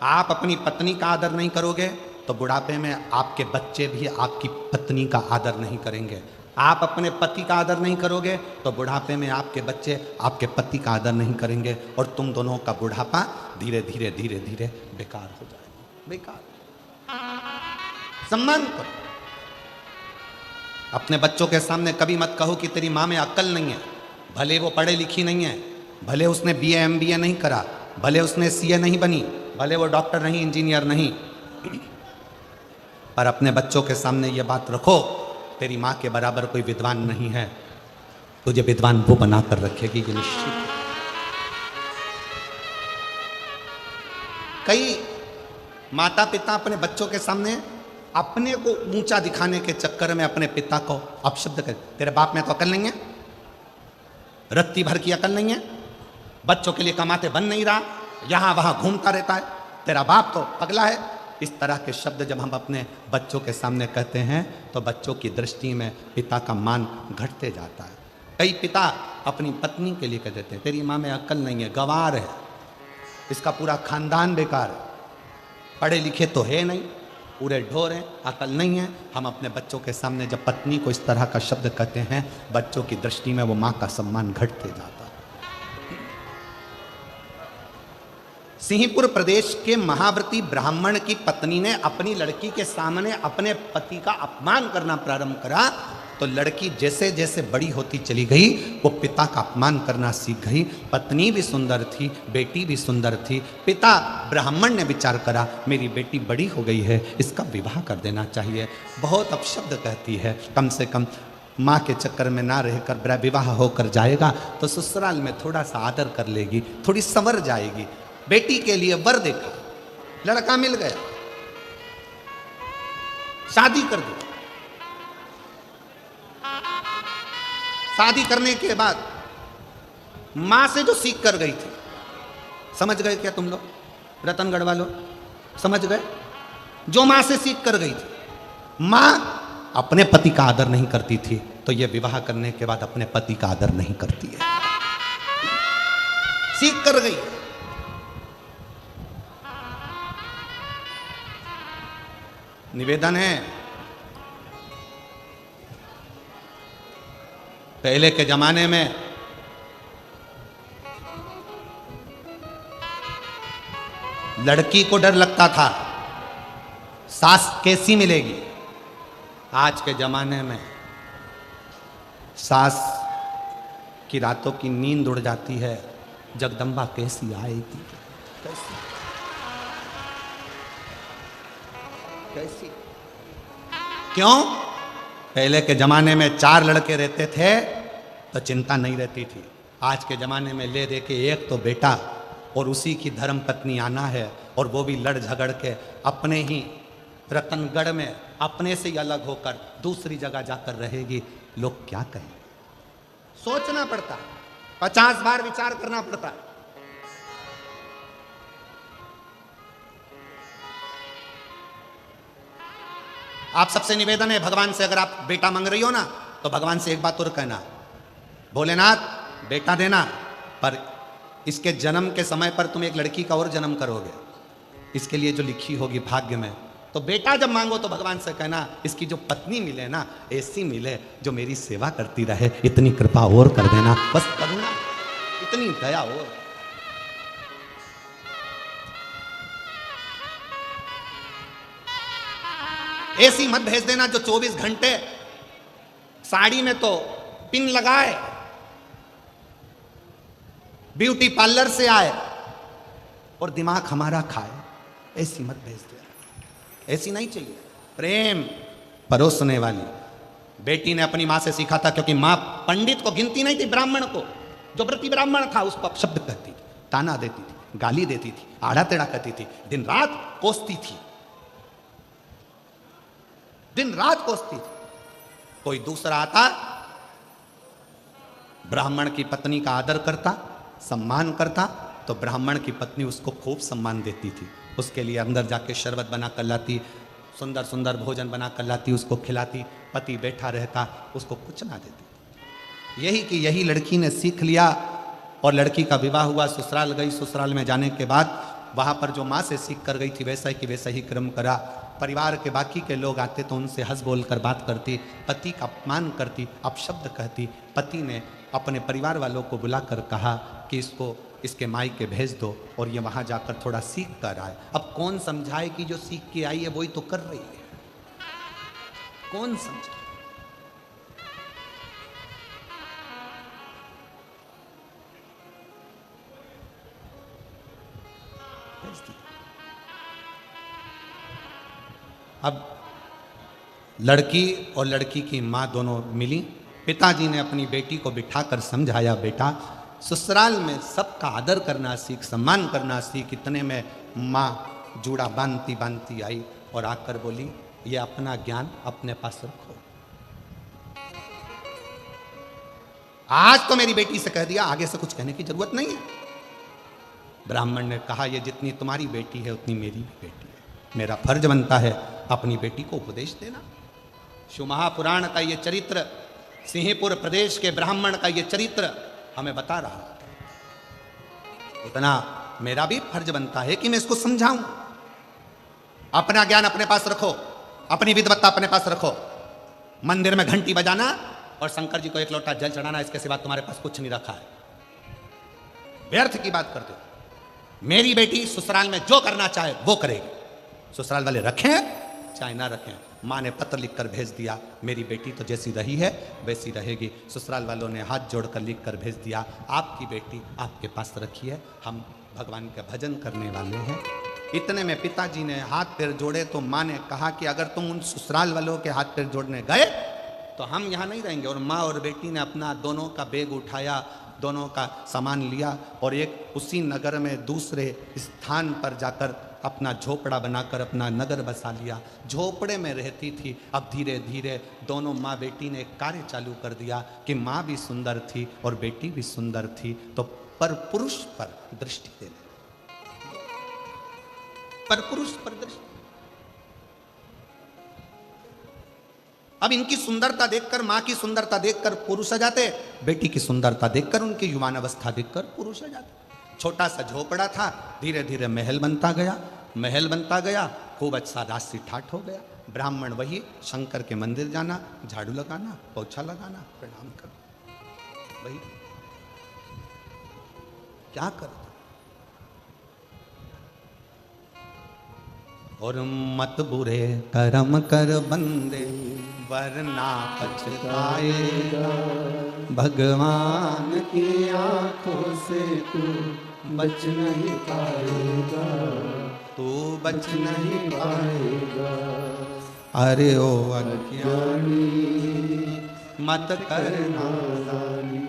आप अपनी पत्नी का आदर नहीं करोगे तो बुढ़ापे में आपके बच्चे भी आपकी पत्नी का आदर नहीं करेंगे। आप अपने पति का आदर नहीं करोगे तो बुढ़ापे में आपके बच्चे आपके पति का आदर नहीं करेंगे, और तुम दोनों का बुढ़ापा धीरे धीरे धीरे धीरे बेकार हो जाएगा। बेकार। सम्मान करो। अपने बच्चों के सामने कभी मत कहो कि तेरी माँ में अक्ल नहीं है। भले वो पढ़े लिखी नहीं है, भले उसने BA MBA नहीं करा, भले उसने CA नहीं बनी, भले वो डॉक्टर नहीं, इंजीनियर नहीं, पर अपने बच्चों के सामने ये बात रखो, तेरी माँ के बराबर कोई विद्वान नहीं है, तुझे विद्वान वो बनाकर रखेगी, ये निश्चित। कई माता पिता अपने बच्चों के सामने अपने को ऊंचा दिखाने के चक्कर में अपने पिता को अपशब्द कर, तेरे बाप में तो अकल नहीं है, रत्ती भर की अकल नहीं है, बच्चों के लिए कमाते बन नहीं रहा, यहां वहां घूमता रहता है, तेरा बाप तो पगला है। इस तरह के शब्द जब हम अपने बच्चों के सामने कहते हैं तो बच्चों की दृष्टि में पिता का मान घटते जाता है। कई पिता अपनी पत्नी के लिए कह देते हैं, तेरी माँ में अकल नहीं है, गंवार है, इसका पूरा खानदान बेकार है, पढ़े लिखे तो है नहीं, पूरे ढोर हैं, अकल नहीं है। हम अपने बच्चों के सामने जब पत्नी को इस तरह का शब्द कहते हैं, बच्चों की दृष्टि में वो माँ का सम्मान घटते जाता है। सिंहपुर प्रदेश के महाव्रती ब्राह्मण की पत्नी ने अपनी लड़की के सामने अपने पति का अपमान करना प्रारंभ करा, तो लड़की जैसे जैसे बड़ी होती चली गई वो पिता का अपमान करना सीख गई। पत्नी भी सुंदर थी, बेटी भी सुंदर थी। पिता ब्राह्मण ने विचार करा, मेरी बेटी बड़ी हो गई है, इसका विवाह कर देना चाहिए। बहुत अपशब्द कहती है, कम से कम माँ के चक्कर में ना रहकर विवाह होकर जाएगा तो ससुराल में थोड़ा सा आदर कर लेगी, थोड़ी संवर जाएगी। बेटी के लिए वर देखा, लड़का मिल गया, शादी कर दी। शादी करने के बाद मां से जो सीख कर गई थी, समझ गए क्या तुम लोग, रतनगढ़ वालों समझ गए? जो मां से सीख कर गई थी, मां अपने पति का आदर नहीं करती थी, तो यह विवाह करने के बाद अपने पति का आदर नहीं करती है, सीख कर गई। निवेदन है, पहले के जमाने में लड़की को डर लगता था सास कैसी मिलेगी। आज के जमाने में सास की रातों की नींद उड़ जाती है, जगदम्बा कैसी आएगी, कैसी कैसी। क्यों? पहले के जमाने में 4 लड़के रहते थे तो चिंता नहीं रहती थी। आज के जमाने में ले दे के एक तो बेटा और उसी की धर्म पत्नी आना है, और वो भी लड़ झगड़ के अपने ही रतनगढ़ में अपने से ही अलग होकर दूसरी जगह जाकर रहेगी। लोग क्या कहें? सोचना पड़ता, 50 बार विचार करना पड़ता। आप सबसे निवेदन है, भगवान से अगर आप बेटा मांग रही हो ना, तो भगवान से एक बात और कहना, भोलेनाथ बेटा देना, पर इसके जन्म के समय पर तुम एक लड़की का और जन्म करोगे, इसके लिए जो लिखी होगी भाग्य में। तो बेटा जब मांगो तो भगवान से कहना, इसकी जो पत्नी मिले ना, ऐसी मिले जो मेरी सेवा करती रहे, इतनी कृपा और कर देना, बस करुणा, इतनी दया और। ऐसी मत भेज देना जो 24 घंटे साड़ी में तो पिन लगाए, ब्यूटी पार्लर से आए और दिमाग हमारा खाए। ऐसी मत भेज देना, ऐसी नहीं चाहिए। प्रेम परोसने वाली। बेटी ने अपनी मां से सीखा था, क्योंकि मां पंडित को गिनती नहीं थी, ब्राह्मण को, जो व्रती ब्राह्मण था उसको अपशब्द कहती थी, ताना देती थी, गाली देती थी, आड़ा टेढ़ा कहती थी, दिन रात कोसती थी, दिन रात कोसती थी। कोई दूसरा आता, ब्राह्मण की पत्नी का आदर करता, सम्मान करता, तो ब्राह्मण की पत्नी उसको खूब सम्मान देती थी। उसके लिए अंदर जाके शरबत बना कर लाती, सुंदर सुंदर भोजन बना कर लाती, उसको खिलाती। पति बैठा रहता, उसको कुछ ना देती। यही कि यही लड़की ने सीख लिया, और लड़की का विवाह हुआ, ससुराल गई। ससुराल में जाने के बाद वहाँ पर जो माँ से सीख कर गई थी वैसा कि वैसा ही क्रम करा। परिवार के बाकी के लोग आते तो उनसे हंस बोल कर बात करती, पति का अपमान करती, अपशब्द कहती। पति ने अपने परिवार वालों को बुलाकर कहा कि इसको इसके मायके भेज दो, और ये वहाँ जाकर थोड़ा सीख कर आए। अब कौन समझाए कि जो सीख के आई है वही तो कर रही है, कौन समझाए? अब लड़की और लड़की की माँ दोनों मिली। पिताजी ने अपनी बेटी को बिठाकर समझाया, बेटा ससुराल में सबका आदर करना सीख, सम्मान करना सीख। इतने में माँ जूड़ा बांधती बांधती आई और आकर बोली, ये अपना ज्ञान अपने पास रखो। आज तो मेरी बेटी से कह दिया, आगे से कुछ कहने की जरूरत नहीं है। ब्राह्मण ने कहा, ये जितनी तुम्हारी बेटी है उतनी मेरी भी बेटी है, मेरा फर्ज बनता है अपनी बेटी को उपदेश देना। शिव महापुराण का ये चरित्र, सिंहपुर प्रदेश के ब्राह्मण का ये चरित्र हमें बता रहा है। इतना मेरा भी फर्ज बनता है कि मैं इसको समझाऊं। अपना ज्ञान अपने पास रखो, अपनी विद्वत्ता अपने पास रखो। मंदिर में घंटी बजाना और शंकर जी को एक लोटा जल चढ़ाना, इसके सिवा तुम्हारे पास कुछ नहीं रखा है। व्यर्थ की बात करते हो। मेरी बेटी ससुराल में जो करना चाहे वो करेगी। ससुराल वाले रखें चाहे ना रखें। माँ ने पत्र लिखकर भेज दिया, मेरी बेटी तो जैसी रही है वैसी रहेगी। ससुराल वालों ने हाथ जोड़कर लिखकर भेज दिया, आपकी बेटी आपके पास रखिए, हम भगवान का भजन करने वाले हैं। इतने में पिताजी ने हाथ पैर जोड़े तो माँ ने कहा कि अगर तुम उन ससुराल वालों के हाथ पैर जोड़ने गए तो हम यहाँ नहीं रहेंगे। और माँ और बेटी ने अपना दोनों का बैग उठाया, दोनों का सामान लिया और एक उसी नगर में दूसरे स्थान पर जाकर अपना झोपड़ा बनाकर अपना नगर बसा लिया। झोपड़े में रहती थी। अब धीरे धीरे दोनों माँ बेटी ने कार्य चालू कर दिया कि माँ भी सुंदर थी और बेटी भी सुंदर थी, तो पर पुरुष पर दृष्टि देने, पर पुरुष पर दृष्टि। अब इनकी सुंदरता देखकर, मां की सुंदरता देखकर पुरुष आ जाते, बेटी की सुंदरता देखकर, उनकी युवान अवस्था देखकर पुरुष आ जाते। छोटा सा झोपड़ा था, धीरे धीरे महल बनता गया, महल बनता गया, खूब अच्छा राशि ठाठ हो गया। ब्राह्मण वही शंकर के मंदिर जाना, झाड़ू लगाना, पोछा लगाना, प्रणाम करना, वही क्या करता। और मत बुरे कर्म कर बंदे वरना पछताएगा, भगवान की आंखों से तू बच नहीं पाएगा, तू बच नहीं पाएगा। अरे ओ अज्ञानी मत कर नादानी,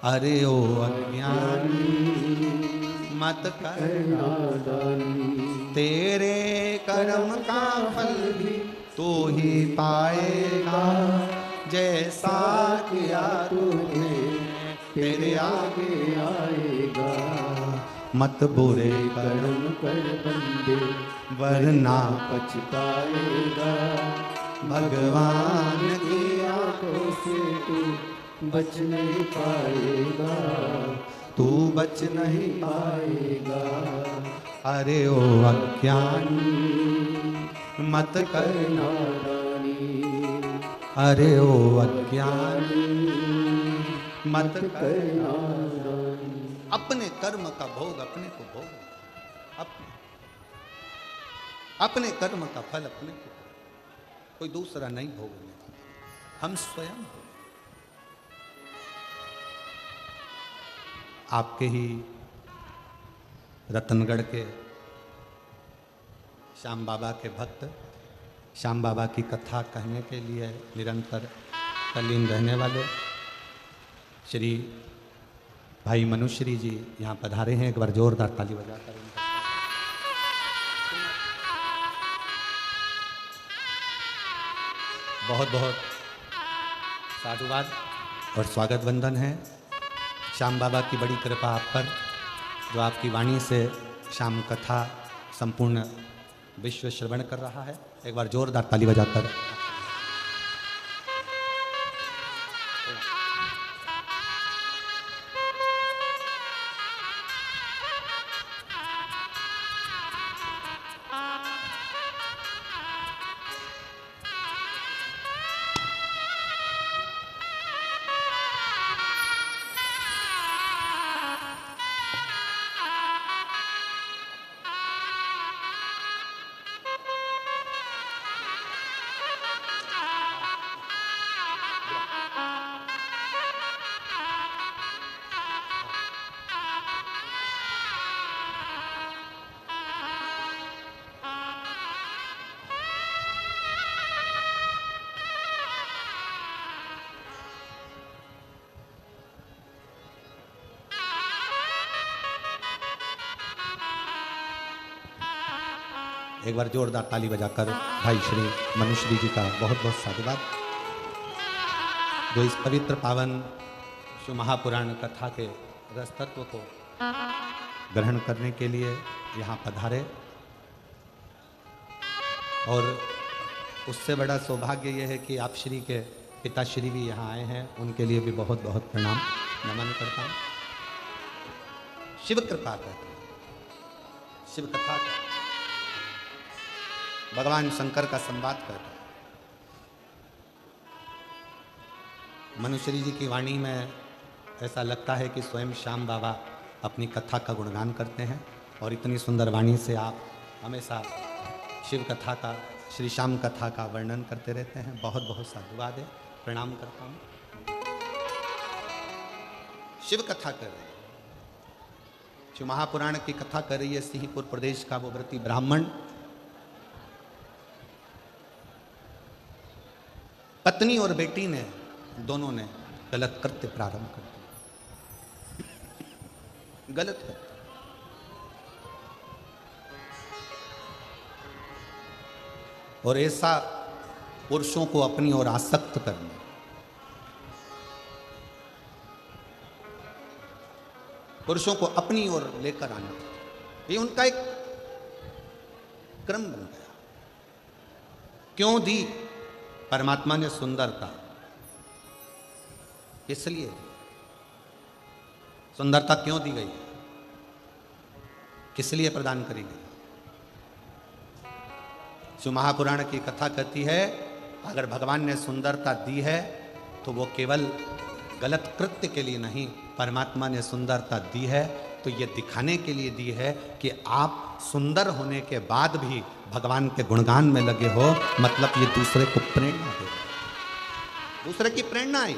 अरे ओ अज्ञानी मत कर नादानी, तेरे कर्म का फल भी तू ही पाएगा, जैसा किया तूने तेरे आगे आएगा। मत बुरे कर्म कर बंदे वरना पछताएगा, भगवान की आंखों से तू बच नहीं पाएगा, तू बच नहीं पाएगा। अरे ओ अज्ञानी मत कर नादानी, अरे ओ अज्ञानी मत कर नादानी। अपने कर्म का भोग अपने को भोग, अपने कर्म का फल अपने को, कोई दूसरा नहीं भोगने, हम स्वयं भोग। आपके ही रतनगढ़ के श्याम बाबा के भक्त, श्याम बाबा की कथा कहने के लिए निरंतर तल्लीन रहने वाले श्री भाई मनुश्री जी यहाँ पधारे हैं। एक बार जोरदार ताली बजाकर उनका बहुत बहुत साधुवाद और स्वागत वंदन है। श्याम बाबा की बड़ी कृपा आप पर, जो आपकी वाणी से श्याम कथा संपूर्ण विश्व श्रवण कर रहा है। एक बार जोरदार ताली बजाकर एक बार जोरदार ताली बजाकर भाई श्री मनुश्री जी का बहुत बहुत साधुवाद, जो इस पवित्र पावन शिव महापुराण कथा के रस तत्व को ग्रहण करने के लिए यहाँ पधारे। और उससे बड़ा सौभाग्य यह है कि आप श्री के पिताश्री भी यहाँ आए हैं, उनके लिए भी बहुत बहुत प्रणाम नमन करता हूँ। शिव कृपा करते, शिव कथा का, भगवान शंकर का संवाद कर रहे। मनुश्री जी की वाणी में ऐसा लगता है कि स्वयं श्याम बाबा अपनी कथा का गुणगान करते हैं और इतनी सुंदर वाणी से आप हमेशा शिव कथा का, श्री श्याम कथा का वर्णन करते रहते हैं। बहुत बहुत साधुवाद है, प्रणाम करता हूँ। शिव कथा कर रहे हैं, शिव महापुराण की कथा कर रही है सिंहपुर प्रदेश का वो व्रती ब्राह्मण। पत्नी और बेटी ने दोनों ने गलत कृत्य प्रारंभ कर दिया, गलत है। और ऐसा पुरुषों को अपनी ओर आसक्त करना, पुरुषों को अपनी ओर लेकर आना, ये उनका एक क्रम बन गया। क्यों दी परमात्मा ने सुंदरता? इसलिए सुंदरता क्यों दी गई, किस लिए प्रदान करी गई? शिव महापुराण की कथा कहती है अगर भगवान ने सुंदरता दी है तो वो केवल गलत कृत्य के लिए नहीं, परमात्मा ने सुंदरता दी है तो ये दिखाने के लिए दी है कि आप सुंदर होने के बाद भी भगवान के गुणगान में लगे हो, मतलब ये दूसरे को प्रेरणा दे, दूसरे की प्रेरणा आई।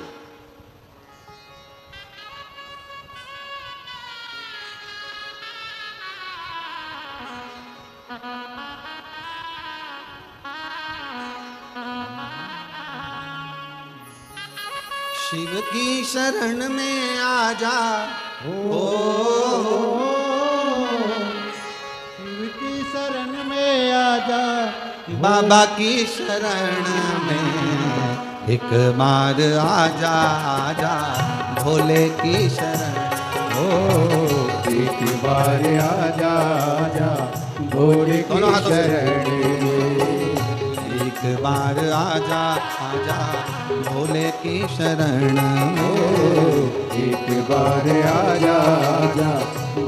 शिव की शरण में आ जा, शिव की शरण में आ जा, बाबा की शरण में एक बार आ जा, आ जा भोले की शरण। एक बार आ जा, आ जा भोले की शरण में। एक बार आ जा, आ जा भोले की शरण। एक बार आ जा, आ जा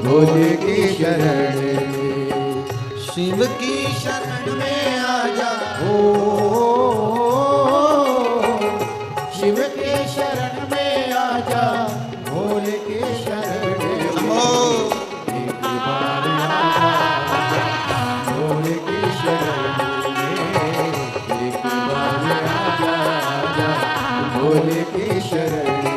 भोले की शरण में। शिव की शरण में आ जा, शिव के शरण में आ जा, भोले के शरण में। एक बार आ जा, भोले की शरण में। एक बार आ जा, भोले की शरण में।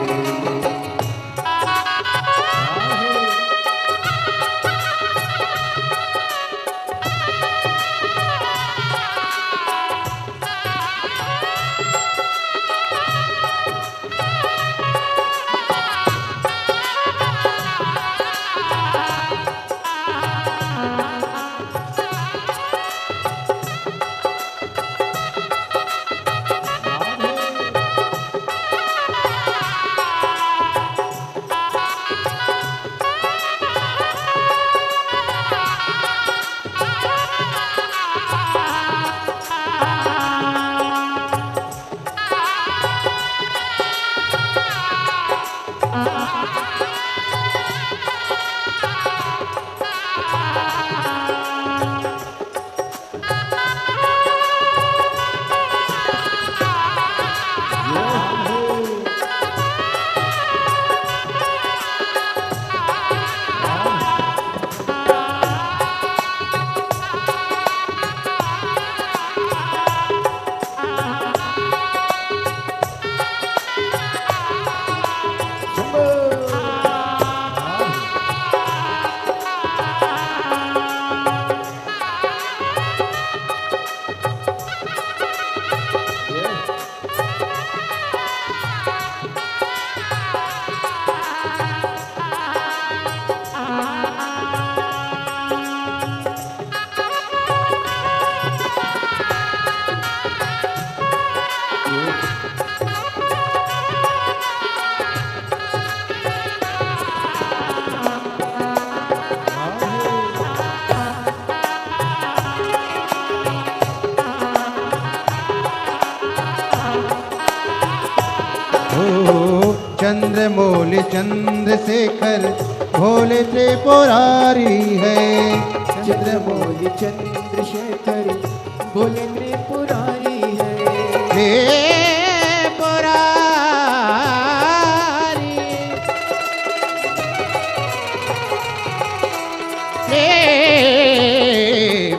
चंद्रमौली चंद्रशेखर भोले त्रिपुरारी है। चंद्रमौली चंद्रशेखर भोले त्रिपुरारी है। त्रिपुरारी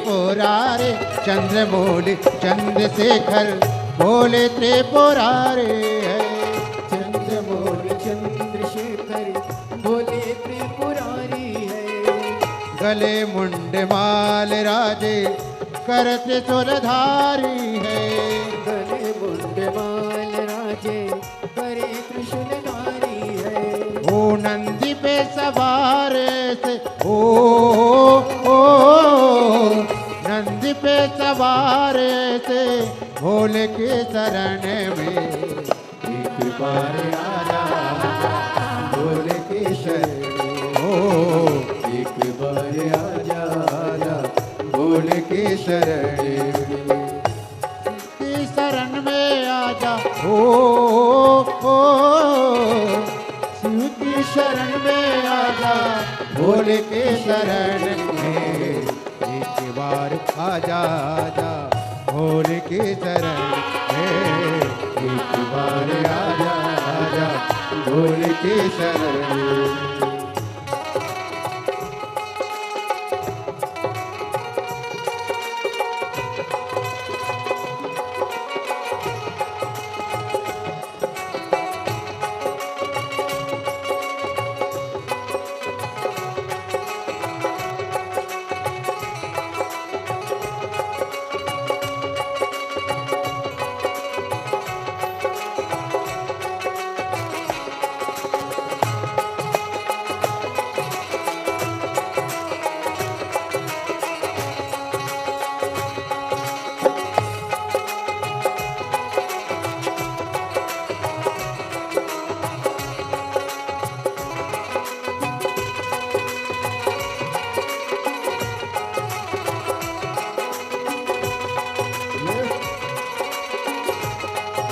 पुरारे चंद्रमौली चंद्रशेखर बोले त्रिपुरारे है। चंद्रमौली चंद्रशेखर बोले त्रिपुरारी है। गले मुंड माल राजे करते सुरधारी है। गले मुंड माल राजे करे त्रिशूलधारी है। ओ नंदी पे सवार से ओ नंदी पे सवार से भोले के शरण में एक बार आजा भोले के शरण हो। एक बार आजा आजा भोले के शरण में आजा हो। शिव की शरण में आजा भोले के शरण में एक बार आजा आजा भोले के शरण में एक बार आजा आजा भोले के शरण में।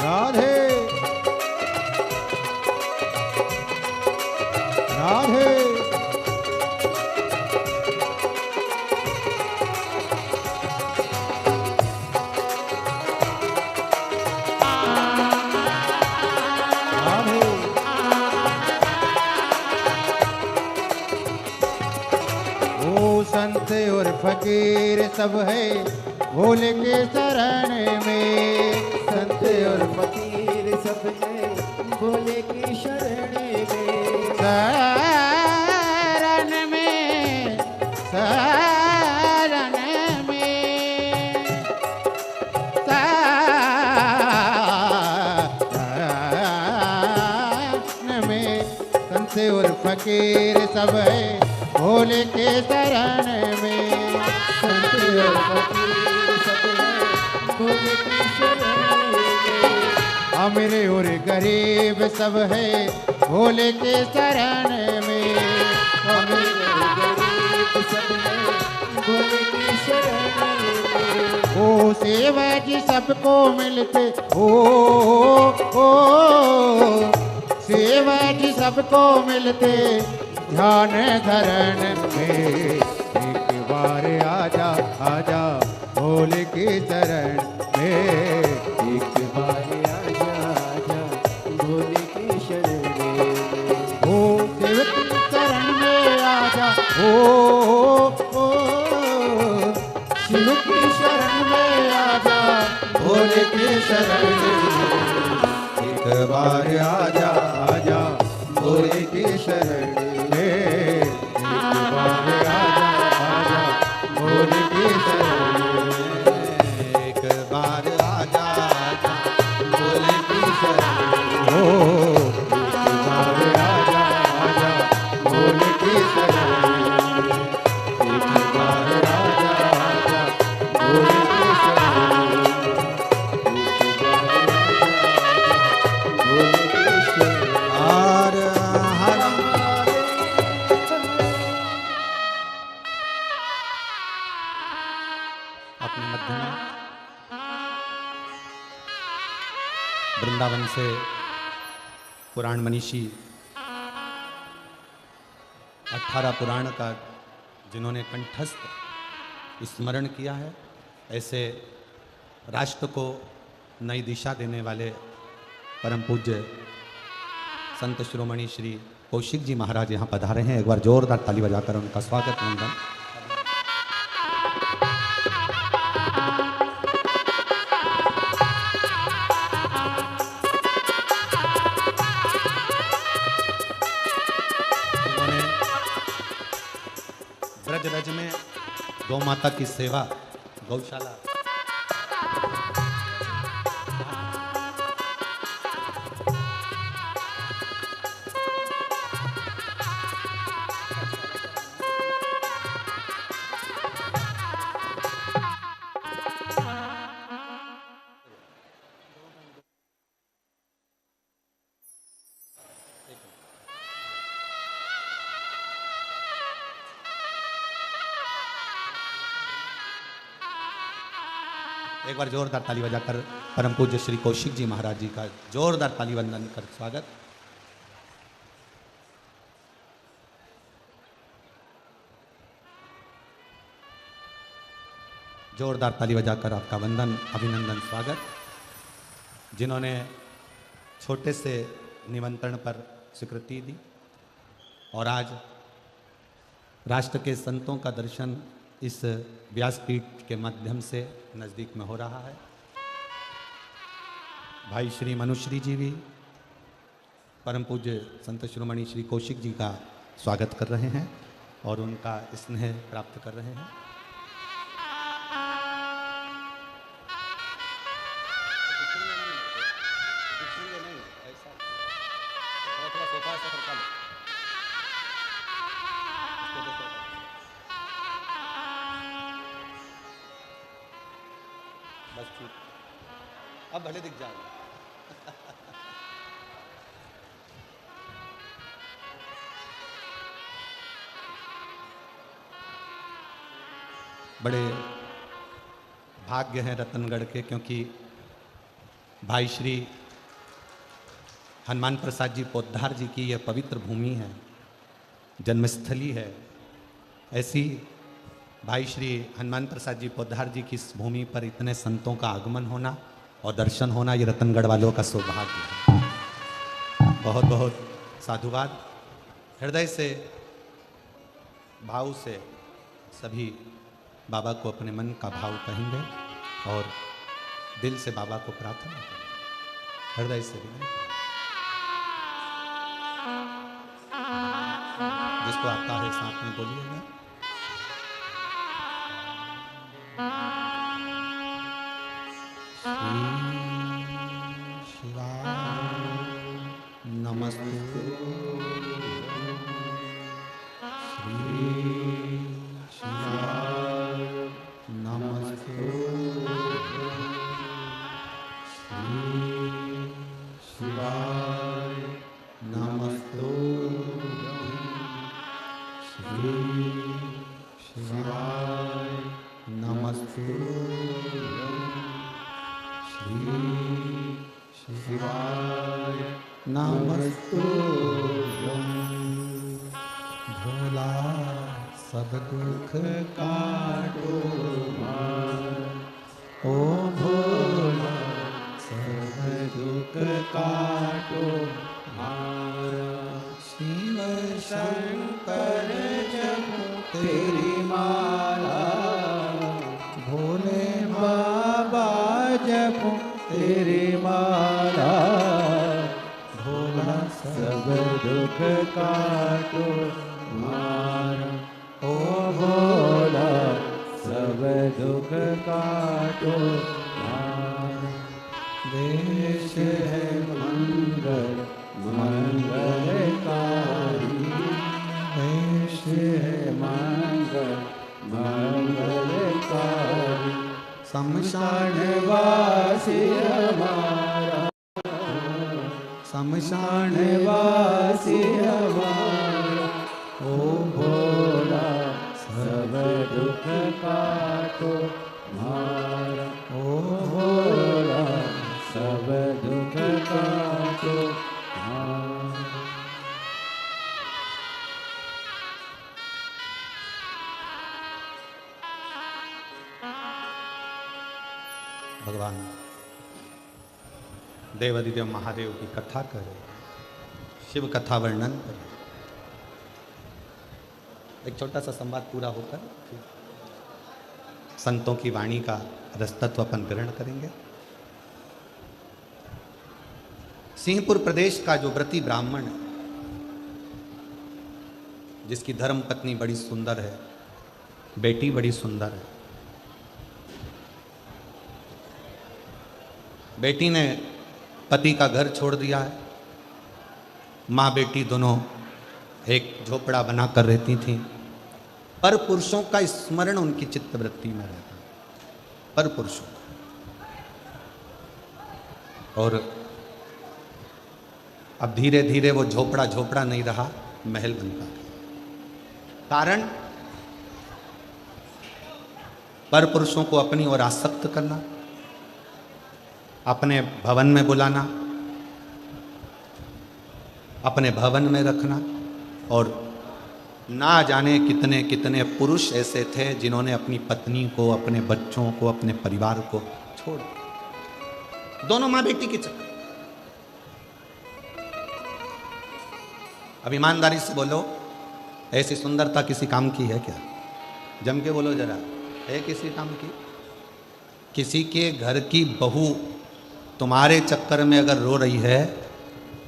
राधे राधे राधे। ओ संत और फकीर सब है भोले के शरण में। संत और फकीर सब है भोले की शरण में। शरण में शरण में शरण में संत और फकीर सब है भोले के शरण में। संत और फकीर सब है भोले की शरण में। अमीर और गरीब सब है भोले के शरण में। अमीर और गरीब सब है भोले की शरण में। ओ सेवा जी सबको मिलते ओ सेवा जी सबको मिलते ध्यान धरण में। एक बार आजा आजा भोले के शरण में। एक बार आजा आजा भोले की शरण में। ओ सेवक की शरण में आजा ओ शिव की शरण में आजा भोले की शरण में। एक बार आजा आजा भोले की शरण में। एक बार आजा आजा भोले की शरण में। एक बार आजा आजा भोले की शरण में। ओ एक बार आजा आजा भोले की शरण में। एक बार आजा आजा भोले की शरण में। एक बार आजा भोले की शरण में। हर हर अपने मध्य में वृंदावन से पुराण मनीषी 18 पुराण का जिन्होंने कंठस्थ स्मरण किया है, ऐसे राष्ट्र को नई दिशा देने वाले परम पूज्य संत शिरोमणि श्री कौशिक जी महाराज यहाँ पधारे हैं। एक बार जोरदार ताली बजाकर उनका स्वागत वंदन। ब्रज रज में गौ माता की सेवा, गौशाला। एक बार जोरदार ताली बजाकर परम पूज्य श्री कौशिक जी महाराज जी का जोरदार ताली वंदन कर स्वागत। जोरदार ताली बजाकर आपका वंदन, अभिनंदन, स्वागत। जिन्होंने छोटे से निमंत्रण पर स्वीकृति दी और आज राष्ट्र के संतों का दर्शन इस व्यासपीठ के माध्यम से नज़दीक में हो रहा है। भाई श्री मनुश्री जी भी परम पूज्य संत शिरोमणि श्री कौशिक जी का स्वागत कर रहे हैं और उनका स्नेह प्राप्त कर रहे हैं। बस ठीक, अब भले दिख जाओ। बड़े भाग्य हैं रतनगढ़ के, क्योंकि भाई श्री हनुमान प्रसाद जी पोद्दार जी की यह पवित्र भूमि है, जन्मस्थली है। ऐसी भाई श्री हनुमान प्रसाद जी पोद्दार जी की इस भूमि पर इतने संतों का आगमन होना और दर्शन होना, ये रतनगढ़ वालों का सौभाग्य है। बहुत बहुत साधुवाद। हृदय से, भाव से सभी बाबा को अपने मन का भाव कहेंगे और दिल से बाबा को प्रार्थना करेंगे, हृदय से भी। जिसको आता है साथ में बोलिएगा। नमस्ते श्री शिवाय, नमस्ते श्री शिवाय, नमस्ते श्री शिवाय, नमस्ते श्री शिवाय, नमस्तुभ्यं। भोला सब दुख काटो ओ भोला सब दुख काटो शिव शंकर जपो तेरी माला, भोले बाबा जपो तेरी माला, भोला सब दुख काटो मारा। ओ भोला सब दुख काटो मारा। देश है मंगल मंगलकारी, देश है मंगल मंगलकारी, शमशान वासी हमारा, शमशान वासी हमारा। ओ भोला सब दुख काटो मारा, ओ भोला सब दुख काटो मारा। भगवान देवादिदेव महादेव की कथा करें, शिव कथा वर्णन करें। एक छोटा सा संवाद पूरा होकर फिर संतों की वाणी का रसतत्व अपन ग्रहण करेंगे। सिंहपुर प्रदेश का जो व्रती ब्राह्मण है, जिसकी धर्म पत्नी बड़ी सुंदर है, बेटी बड़ी सुंदर है। बेटी ने पति का घर छोड़ दिया है। माँ बेटी दोनों एक झोपड़ा बनाकर रहती थीं। पर पुरुषों का स्मरण उनकी चित्तवृत्ति में रहता, पर पुरुषों। और अब धीरे धीरे वो झोपड़ा झोपड़ा नहीं रहा, महल बनता गया। कारण पर पुरुषों को अपनी ओर आसक्त करना, अपने भवन में बुलाना, अपने भवन में रखना। और ना जाने कितने कितने पुरुष ऐसे थे जिन्होंने अपनी पत्नी को, अपने बच्चों को, अपने परिवार को छोड़ दिया। दोनों मां बेटी के चक्कर। अब ईमानदारी से बोलो, ऐसी सुंदरता किसी काम की है क्या? जम के बोलो जरा, है किसी काम की? किसी के घर की बहू तुम्हारे चक्कर में अगर रो रही है,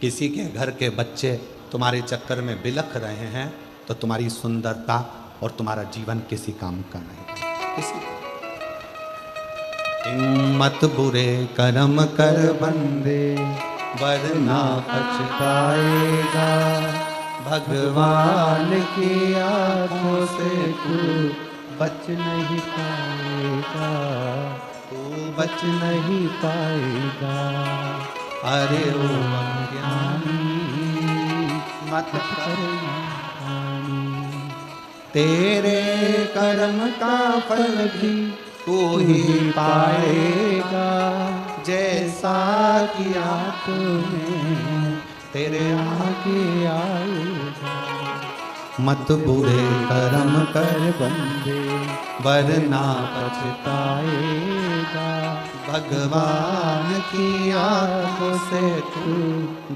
किसी के घर के बच्चे तुम्हारे चक्कर में बिलख रहे हैं, तो तुम्हारी सुंदरता और तुम्हारा जीवन किसी काम का नहीं। किसी हिम्मत बुरे कर्म कर बंदे, वरना पछताएगा। भगवान की आंखों से तू बच नहीं पाएगा, तू बच नहीं पाएगा। अरे ओ अज्ञानी मत कर, तेरे कर्म का फल भी तू ही पाएगा। जैसा किया तूने तेरे आगे आएगा। मत बुरे कर्म कर बंदे, वरना पछताएगा। भगवान की आंखों से तू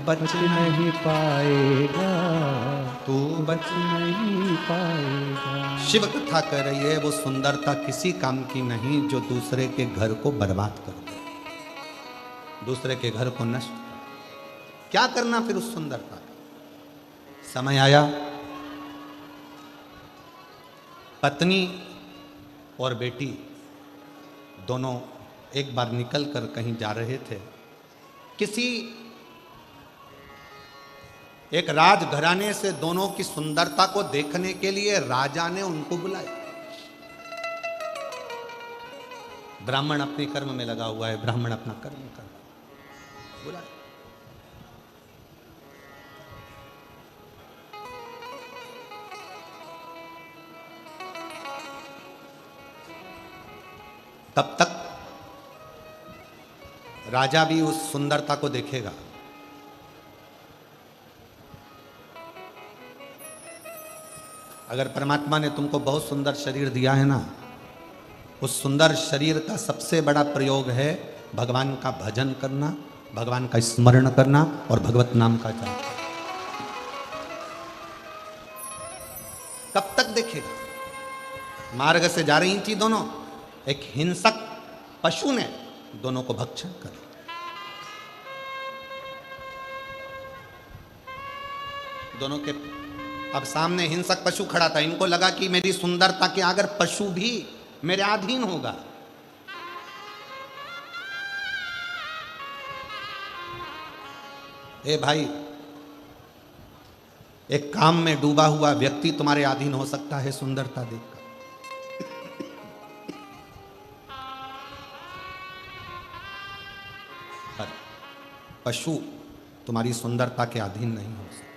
बच नहीं पाएगा, तू बच नहीं पाएगा। शिव कथा कह रही है वो सुंदरता किसी काम की नहीं जो दूसरे के घर को बर्बाद कर दे, दूसरे के घर को नष्ट। क्या करना फिर उस सुंदरता का? समय आया, पत्नी और बेटी दोनों एक बार निकल कर कहीं जा रहे थे। किसी एक राजघराने से दोनों की सुंदरता को देखने के लिए राजा ने उनको बुलाया। ब्राह्मण अपने कर्म में लगा हुआ है, ब्राह्मण अपना कर्म कर रहा है, बुलाया। तब तक राजा भी उस सुंदरता को देखेगा। अगर परमात्मा ने तुमको बहुत सुंदर शरीर दिया है ना, उस सुंदर शरीर का सबसे बड़ा प्रयोग है भगवान का भजन करना, भगवान का स्मरण करना और भगवत नाम का जाप। कब तक देखेगा? मार्ग से जा रही थी दोनों, एक हिंसक पशु ने दोनों को भक्षण कर। दोनों के अब सामने हिंसक पशु खड़ा था। इनको लगा कि मेरी सुंदरता के अगर पशु भी मेरे अधीन होगा। ए भाई, एक काम में डूबा हुआ व्यक्ति तुम्हारे अधीन हो सकता है सुंदरता देखकर। पशु तुम्हारी सुंदरता के अधीन नहीं हो सकता।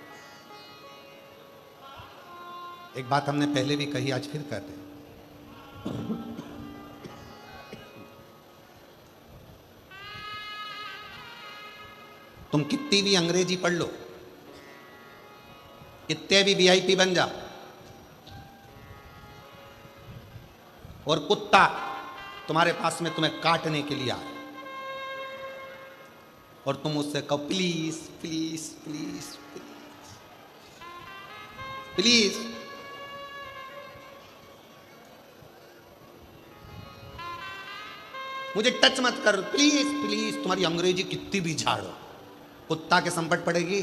एक बात हमने पहले भी कही, आज फिर कहते हैं। तुम कितनी भी अंग्रेजी पढ़ लो, कितने भी वीआईपी बन जाओ, और कुत्ता तुम्हारे पास में तुम्हें काटने के लिए आए और तुम उससे कहो प्लीज प्लीज प्लीज प्लीज, मुझे टच मत कर, प्लीज प्लीज, तुम्हारी अंग्रेजी कितनी भी झाड़ो, कुत्ता के संपट पड़ेगी?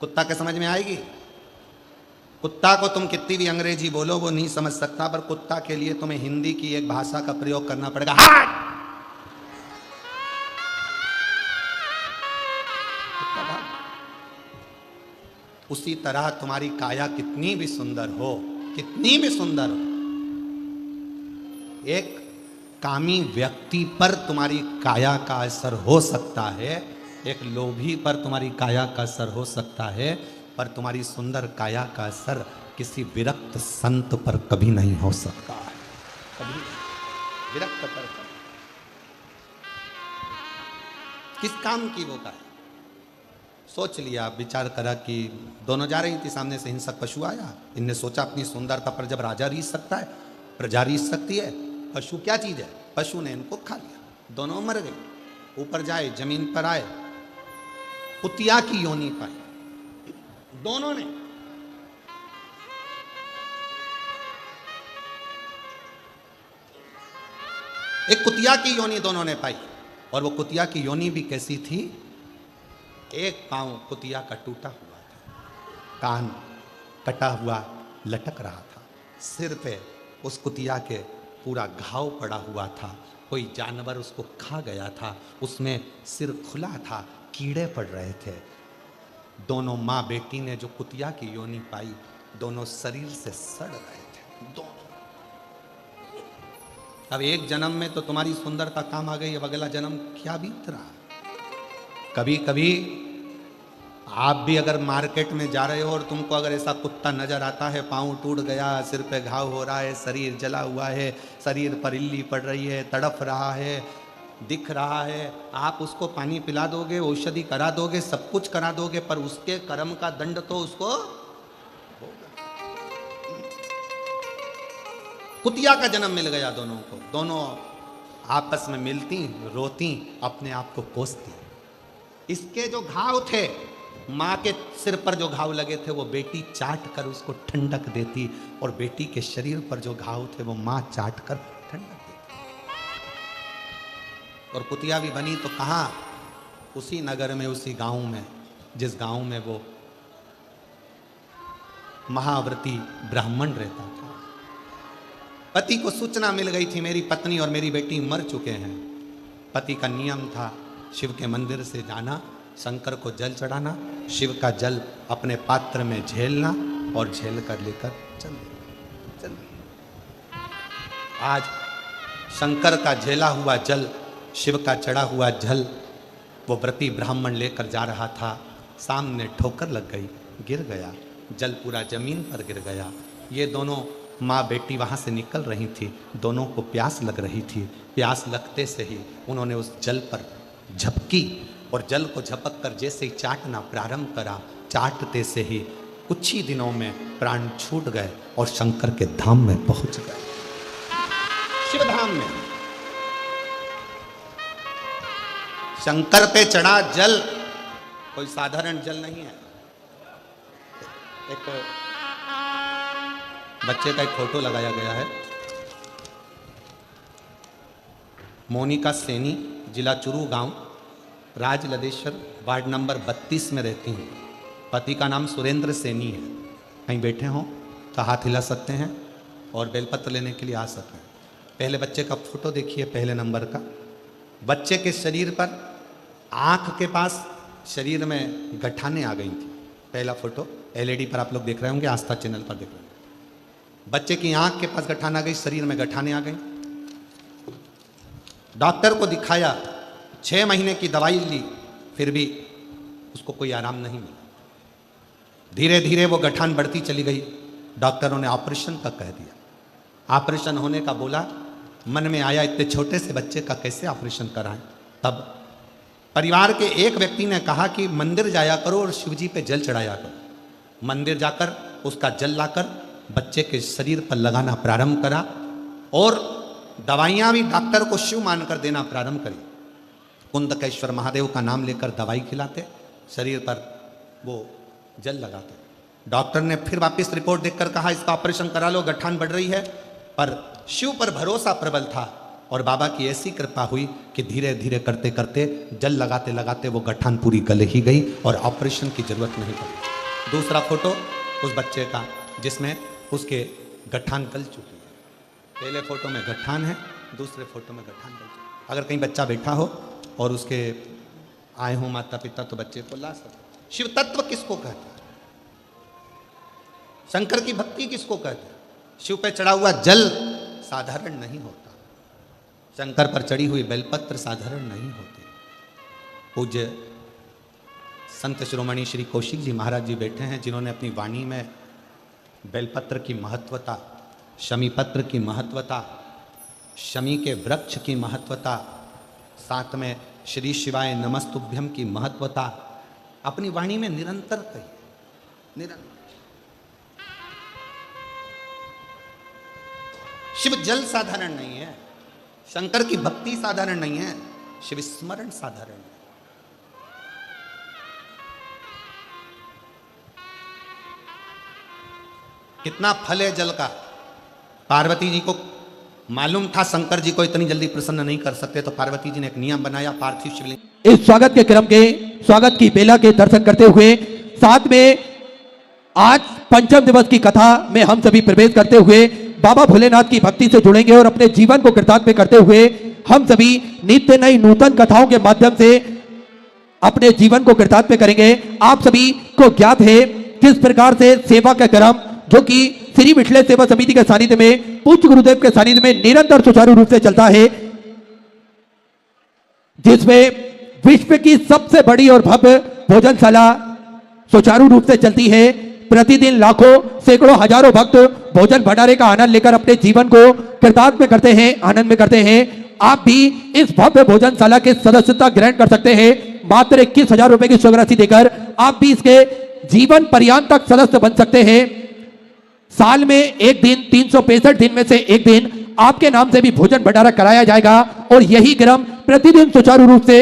कुत्ता के समझ में आएगी? कुत्ता को तुम कितनी भी अंग्रेजी बोलो वो नहीं समझ सकता, पर कुत्ता के लिए तुम्हें हिंदी की एक भाषा का प्रयोग करना पड़ेगा। हाट! कुत्ता भाग। उसी तरह तुम्हारी काया कितनी भी सुंदर हो, कितनी भी सुंदर हो, एक कामी व्यक्ति पर तुम्हारी काया का असर हो सकता है, एक लोभी पर तुम्हारी काया का असर हो सकता है, पर तुम्हारी सुंदर काया का असर किसी विरक्त संत पर कभी नहीं हो सकता है, कभी विरक्त पर कभी। किस काम की वो काया? सोच लिया, विचार करा कि दोनों जा रही थी, सामने से हिंसक पशु आया, इनने सोचा अपनी सुंदरता पर जब राजा रीझ सकता है, प्रजा रीझ सकती है, पशु क्या चीज है, पशु ने इनको खा लिया, दोनों मर गए। ऊपर जाए, जमीन पर आए, कुतिया की योनि पाई दोनों ने। एक कुतिया की योनि दोनों ने पाई, और वो कुतिया की योनि भी कैसी थी, एक पांव कुतिया का टूटा हुआ था, कान कटा हुआ लटक रहा था, सिर पे उस कुतिया के पूरा घाव पड़ा हुआ था, कोई जानवर उसको खा गया था, उसमें सिर खुला था, कीड़े पड़ रहे थे। दोनों माँ बेटी ने जो कुतिया की योनि पाई, दोनों शरीर से सड़ रहे थे, दोनों। अब एक जन्म में तो तुम्हारी सुंदरता काम आ गई, अब अगला जन्म क्या बीत रहा। कभी कभी आप भी अगर मार्केट में जा रहे हो और तुमको अगर ऐसा कुत्ता नजर आता है, पाँव टूट गया, सिर पे घाव हो रहा है, शरीर जला हुआ है, शरीर पर इल्ली पड़ रही है, तड़फ रहा है, दिख रहा है, आप उसको पानी पिला दोगे, औषधि करा दोगे, सब कुछ करा दोगे, पर उसके कर्म का दंड तो उसको होगा। कुतिया का जन्म मिल गया दोनों को, दोनों आपस में मिलती, रोती, अपने आप को कोसती। इसके जो घाव थे, माँ के सिर पर जो घाव लगे थे, वो बेटी चाट कर उसको ठंडक देती, और बेटी के शरीर पर जो घाव थे वो माँ चाट कर ठंडक देती। और कुतिया भी बनी तो कहाँ, उसी नगर में, उसी गांव में, जिस गांव में वो महाव्रती ब्राह्मण रहता था। पति को सूचना मिल गई थी, मेरी पत्नी और मेरी बेटी मर चुके हैं। पति का नियम था शिव के मंदिर से जाना, शंकर को जल चढ़ाना, शिव का जल अपने पात्र में झेलना और झेल कर लेकर चल आज शंकर का झेला हुआ जल, शिव का चढ़ा हुआ जल वो व्रती ब्राह्मण लेकर जा रहा था। सामने ठोकर लग गई, गिर गया, जल पूरा जमीन पर गिर गया। ये दोनों माँ बेटी वहाँ से निकल रही थी, दोनों को प्यास लग रही थी। प्यास लगते से ही उन्होंने उस जल पर झपकी और जल को झपक कर जैसे ही चाटना प्रारंभ करा, चाटते से ही कुछ ही दिनों में प्राण छूट गए और शंकर के धाम में पहुंच गए, शिव धाम में। शंकर पे चढ़ा जल कोई साधारण जल नहीं है। एक बच्चे का एक फोटो लगाया गया है। मोनिका सैनी, जिला चुरू गांव, राजलदेश्वर, वार्ड नंबर 32 में रहती हैं। पति का नाम सुरेंद्र सैनी है। कहीं बैठे हों तो हाथ हिला सकते हैं और बेलपत्र लेने के लिए आ सकते हैं। पहले बच्चे का फोटो देखिए, पहले नंबर का। बच्चे के शरीर पर, आँख के पास शरीर में गठाने आ गई थी। पहला फोटो एलईडी पर आप लोग देख रहे होंगे, आस्था चैनल पर देख रहे होंगे। बच्चे की आँख के पास गठान आ गई, शरीर में गठाने आ गई। डॉक्टर को दिखाया, 6 महीने की दवाई ली, फिर भी उसको कोई आराम नहीं मिला। धीरे धीरे वो गठान बढ़ती चली गई। डॉक्टरों ने ऑपरेशन का कह दिया। ऑपरेशन होने का बोला, मन में आया इतने छोटे से बच्चे का कैसे ऑपरेशन कराएं। तब परिवार के एक व्यक्ति ने कहा कि मंदिर जाया करो और शिवजी पे जल चढ़ाया करो। मंदिर जाकर उसका जल लाकर बच्चे के शरीर पर लगाना प्रारंभ करा और दवाइयाँ भी डॉक्टर को शिव मानकर देना प्रारंभ करी। कुंदकेश्वर महादेव का नाम लेकर दवाई खिलाते, शरीर पर वो जल लगाते। डॉक्टर ने फिर वापस रिपोर्ट देखकर कहा इसका ऑपरेशन करा लो, गठान बढ़ रही है। पर शिव पर भरोसा प्रबल था और बाबा की ऐसी कृपा हुई कि धीरे धीरे करते करते जल लगाते लगाते वो गठान पूरी गल ही गई और ऑपरेशन की जरूरत नहीं पड़ी। दूसरा फोटो उस बच्चे का, जिसमें उसके गठान गल चुकी है। पहले फोटो में गठान है, दूसरे फोटो में गठान गल चुकी है। अगर कहीं बच्चा बैठा हो और उसके आए हों माता पिता तो बच्चे को ला सकते। शिव तत्व किसको कहते हैं? शंकर की भक्ति किसको कहते हैं? शिव पे चढ़ा हुआ जल साधारण नहीं होता, शंकर पर चढ़ी हुई बेलपत्र साधारण नहीं होती। पूज्य संत शिरोमणि श्री कौशिक जी महाराज जी बैठे हैं, जिन्होंने अपनी वाणी में बेलपत्र की महत्वता, शमी पत्र की महत्वता, शमी के वृक्ष की महत्वता, साथ में श्री शिवाय नमस्तुभ्यम की महत्वता अपनी वाणी में निरंतर कही। निरंतर शिव जल साधारण नहीं है, शंकर की भक्ति साधारण नहीं है, शिव स्मरण साधारण है। कितना फल है जल का। पार्वती जी को मालूम था शंकर जी को इतनी जल्दी प्रसन्न नहीं कर सकते, तो पार्वती जी ने एक नियम बनाया, पार्थिव शिवलिंग। इस स्वागत के क्रम के स्वागत की बेला के दर्शन करते हुए साथ में आज पंचम दिवस की कथा में हम सभी प्रवेश करते हुए बाबा भोलेनाथ की भक्ति से जुड़ेंगे और अपने जीवन को कृतार्थ करते हुए हम सभी नित्य नई नूतन कथाओं के माध्यम से अपने जीवन को कृतार्थ करेंगे। आप सभी को ज्ञात है किस प्रकार से सेवा का क्रम जो कि श्री विठले सेवा समिति के सानिध्य में पूज्य गुरुदेव के सानिध्य में निरंतर सुचारू रूप से चलता है, जिसमें विश्व की सबसे बड़ी और भव्य भोजनशाला सुचारू रूप से चलती है। प्रतिदिन लाखों सैकड़ों हजारों भक्त भोजन भंडारे का आनंद लेकर अपने जीवन को कृतार्थ में करते हैं, आनंद में करते हैं। आप भी इस भव्य भोजनशाला के सदस्यता ग्रहण कर सकते हैं। मात्र 21,000 रुपए की स्वर्गराशि देकर आप भी इसके जीवन पर्यंत तक सदस्य बन सकते हैं। साल में एक दिन 365 दिन में से एक दिन आपके नाम से भी भोजन भंडारा कराया जाएगा और यही क्रम प्रतिदिन सुचारू रूप से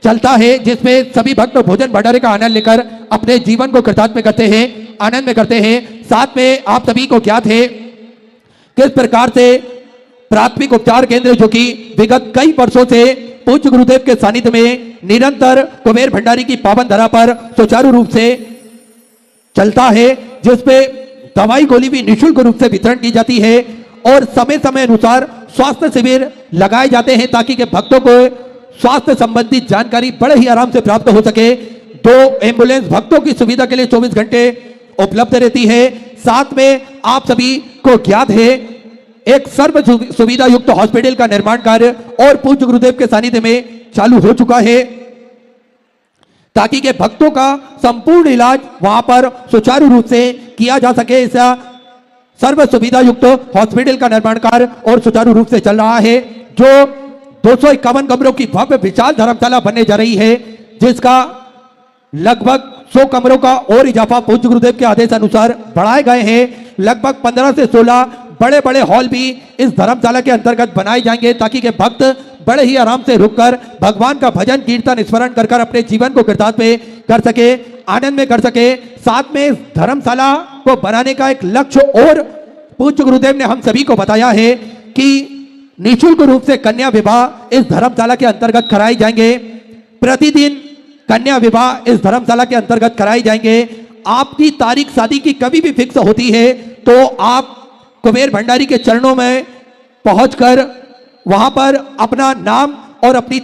चलता है, जिसमें सभी भक्त भोजन भंडारे का आनंद लेकर अपने जीवन को कृतार्थ में करते हैं, आनंद में करते हैं। साथ में आप सभी को ज्ञात है किस प्रकार से प्राथमिक उपचार केंद्र जो कि विगत कई वर्षों से पूज्य गुरुदेव के सानिध्य में निरंतर कुबेर भंडारी की पावन धरा पर सुचारू रूप से चलता है, जिसपे दवाई गोली भी निःशुल्क रूप से वितरण की जाती है और समय समय अनुसार स्वास्थ्य शिविर लगाए जाते हैं ताकि के भक्तों को स्वास्थ्य संबंधी जानकारी बड़े ही आराम से प्राप्त हो सके। 2 एम्बुलेंस भक्तों की सुविधा के लिए 24 घंटे उपलब्ध रहती है। साथ में आप सभी को ज्ञात है एक सर्व सुविधा युक्त हॉस्पिटल का निर्माण कार्य और पूज्य गुरुदेव के सानिध्य में चालू हो चुका है ताकि के भक्तों का संपूर्ण इलाज वहां पर सुचारू रूप से किया जा सके। ऐसा सर्व सुविधा युक्त हॉस्पिटल का निर्माण कार्य और सुचारू रूप से चल रहा है, जो 251 कमरों की भव्य विशाल धर्मशाला बनने जा रही है, जिसका लगभग 100 कमरों का और इजाफा पूज्य गुरुदेव के आदेश अनुसार बढ़ाए गए हैं। लगभग 15 से 16 बड़े बड़े हॉल भी इस धर्मशाला के अंतर्गत बनाए जाएंगे ताकि के भक्त बड़े ही आराम से रुककर भगवान का भजन कीर्तन स्मरण कर कर अपने जीवन को कृतार्थ में कर सके, आनंद में कर सके। साथ में इस धर्मशाला को बनाने का एक लक्ष्य और पूज्य गुरुदेव ने हम सभी को बताया है कि निःशुल्क रूप से कन्या विवाह इस धर्मशाला के अंतर्गत कराए जाएंगे। प्रतिदिन कन्या विवाह इस धर्मशाला के अंतर्गत कराए जाएंगे। आपकी तारीख शादी की कभी भी फिक्स होती है तो आप कुबेर भंडारी के चरणों में पहुंचकर वहां पर अपना नाम और अपनी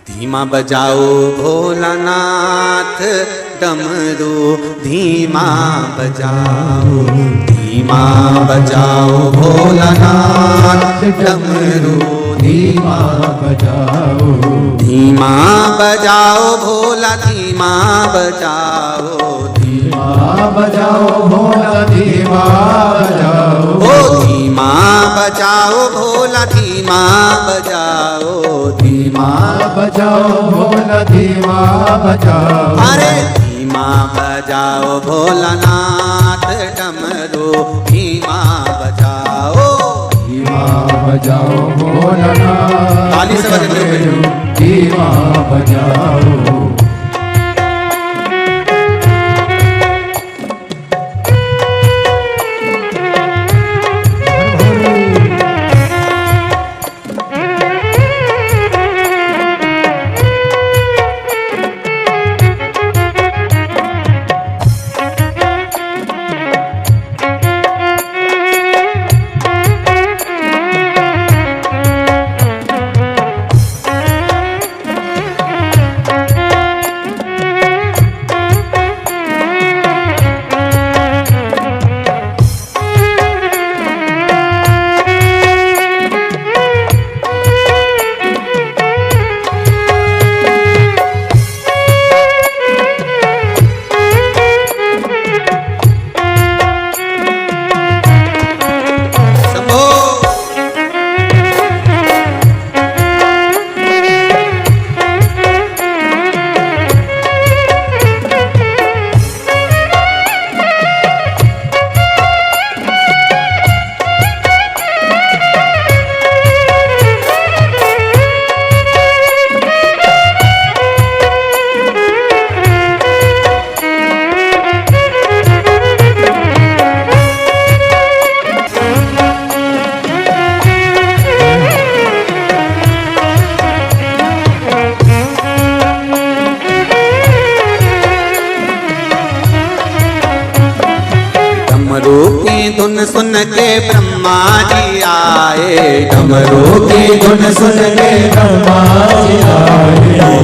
धीमा बजाओ भोलानाथ डमरू धीमा बजाओ, धीमा बजाओ भोलानाथ डमरू धीमा बजाओ, धीमा बजाओ भोला धीमा बजाओ, धीमा बजाओ भोला धीमा बजाओ, ओ धीमा बजाओ भोला धीमा बजाओ, धीमा बजाओ भोला धीमा बजाओ, अरे धीमा बजाओ भोलानाथ डमरू धीमा बजाओ, धीमा बजाओ भोलानाथ ताली से बजाते हुए। धीमा बजाओ, डमरू की धुन सुन के ब्रह्मा जी आए, डमरू की धुन सुन के ब्रह्मा जी आए,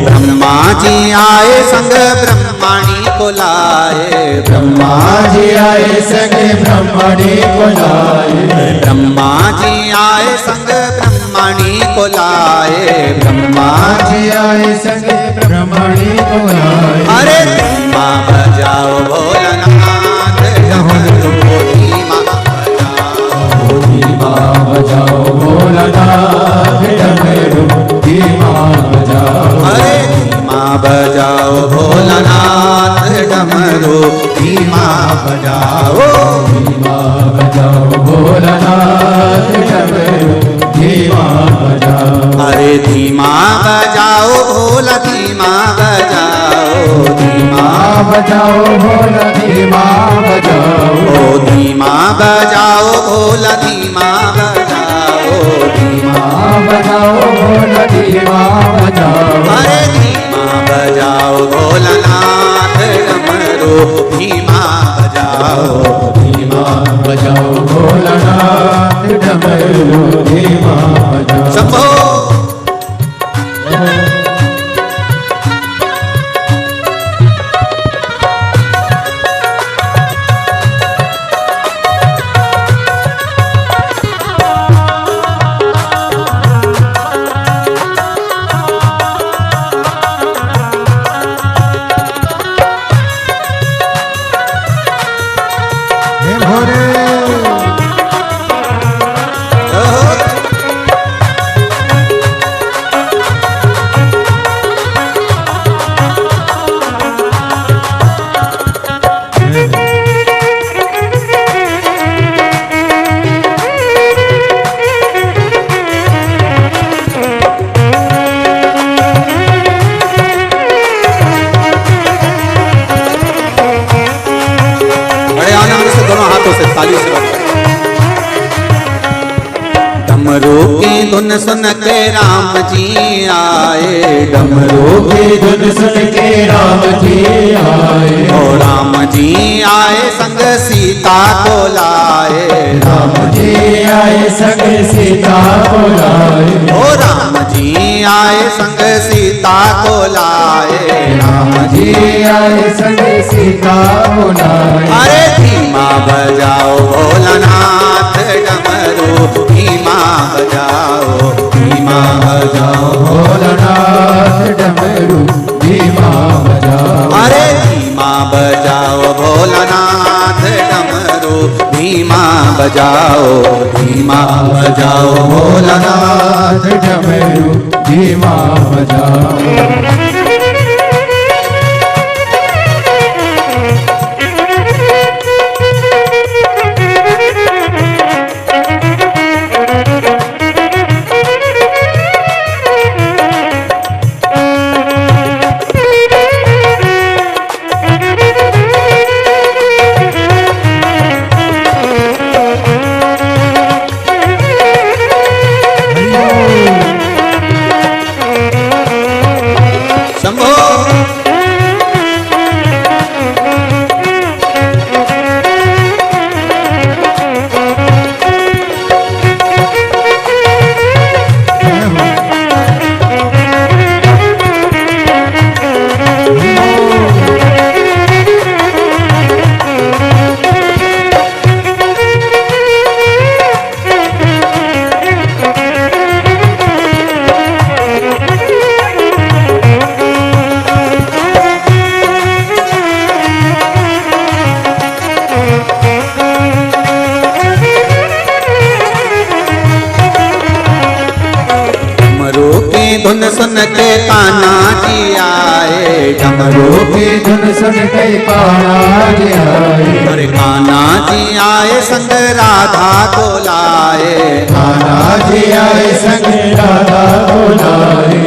ब्रह्मा जी आए संग ब्रह्मणी को लाए, ब्रह्मा जी आए संगे ब्रह्मणी को लाए, ब्रह्मा जी आए संग ब्रह्मणी को लाए, ब्रह्मा जी आए संगे ब्रह्मणी को लाए, अरे धीमा बजाओ भोलानाथ डमरू धीमा बजाओ, धीमा बजाओ भोलानाथ डमरू धीमा बजाओ, अरे धीमा बजाओ भोलानाथ डमरू धीमा बजाओ, धीमा बजाओ भोलानाथ डमरू धीमा बजाओ, अरे धीमा बजाओ भोला धीमा बजाओ, धीमा बजाओ भोला धीमा बजाओ, ओ धीमा बजाओ भोला धीमा बजाओ, धीमा बजाओ भोला धीमा बजाओ, अरे धीमा बजाओ भोलानाथ डमरू धीमा बजाओ, धीमा बजाओ भोलानाथ डमरू धीमा बजाओ, शंभो हे भोरे बड़े आनंद से दोनों हाथों से ताली से बजाओ। डमरू की धुन सुन के राम जी आए, डमरू की धुन सुन के राम जी आए, ओ राम जी आए संग सीता को लाए, राम जी आए संग सीता को लाए, ओ राम जी आए संग सीता सीता को लाए। राम जी आए संग सीता बुलाए। अरे धीमा बजाओ भोलानाथ डमरू, धीमा बजाओ, धीमा बजाओ भोलानाथ डमरू धीमा बजाओ। अरे धीमा बजाओ भोलानाथ डमरू, धीमा बजाओ, धीमा बजाओ भोलानाथ। भोलानाथ डमरू धीमा बजाओ। शंभो धुन सुन के कान्हा जी आए। डमरू की धुन सुन के कान्हा जी आए। अरे कान्हा जी आए संग राधा को लाए। कान्हा जी आए संग राधा बुलाए।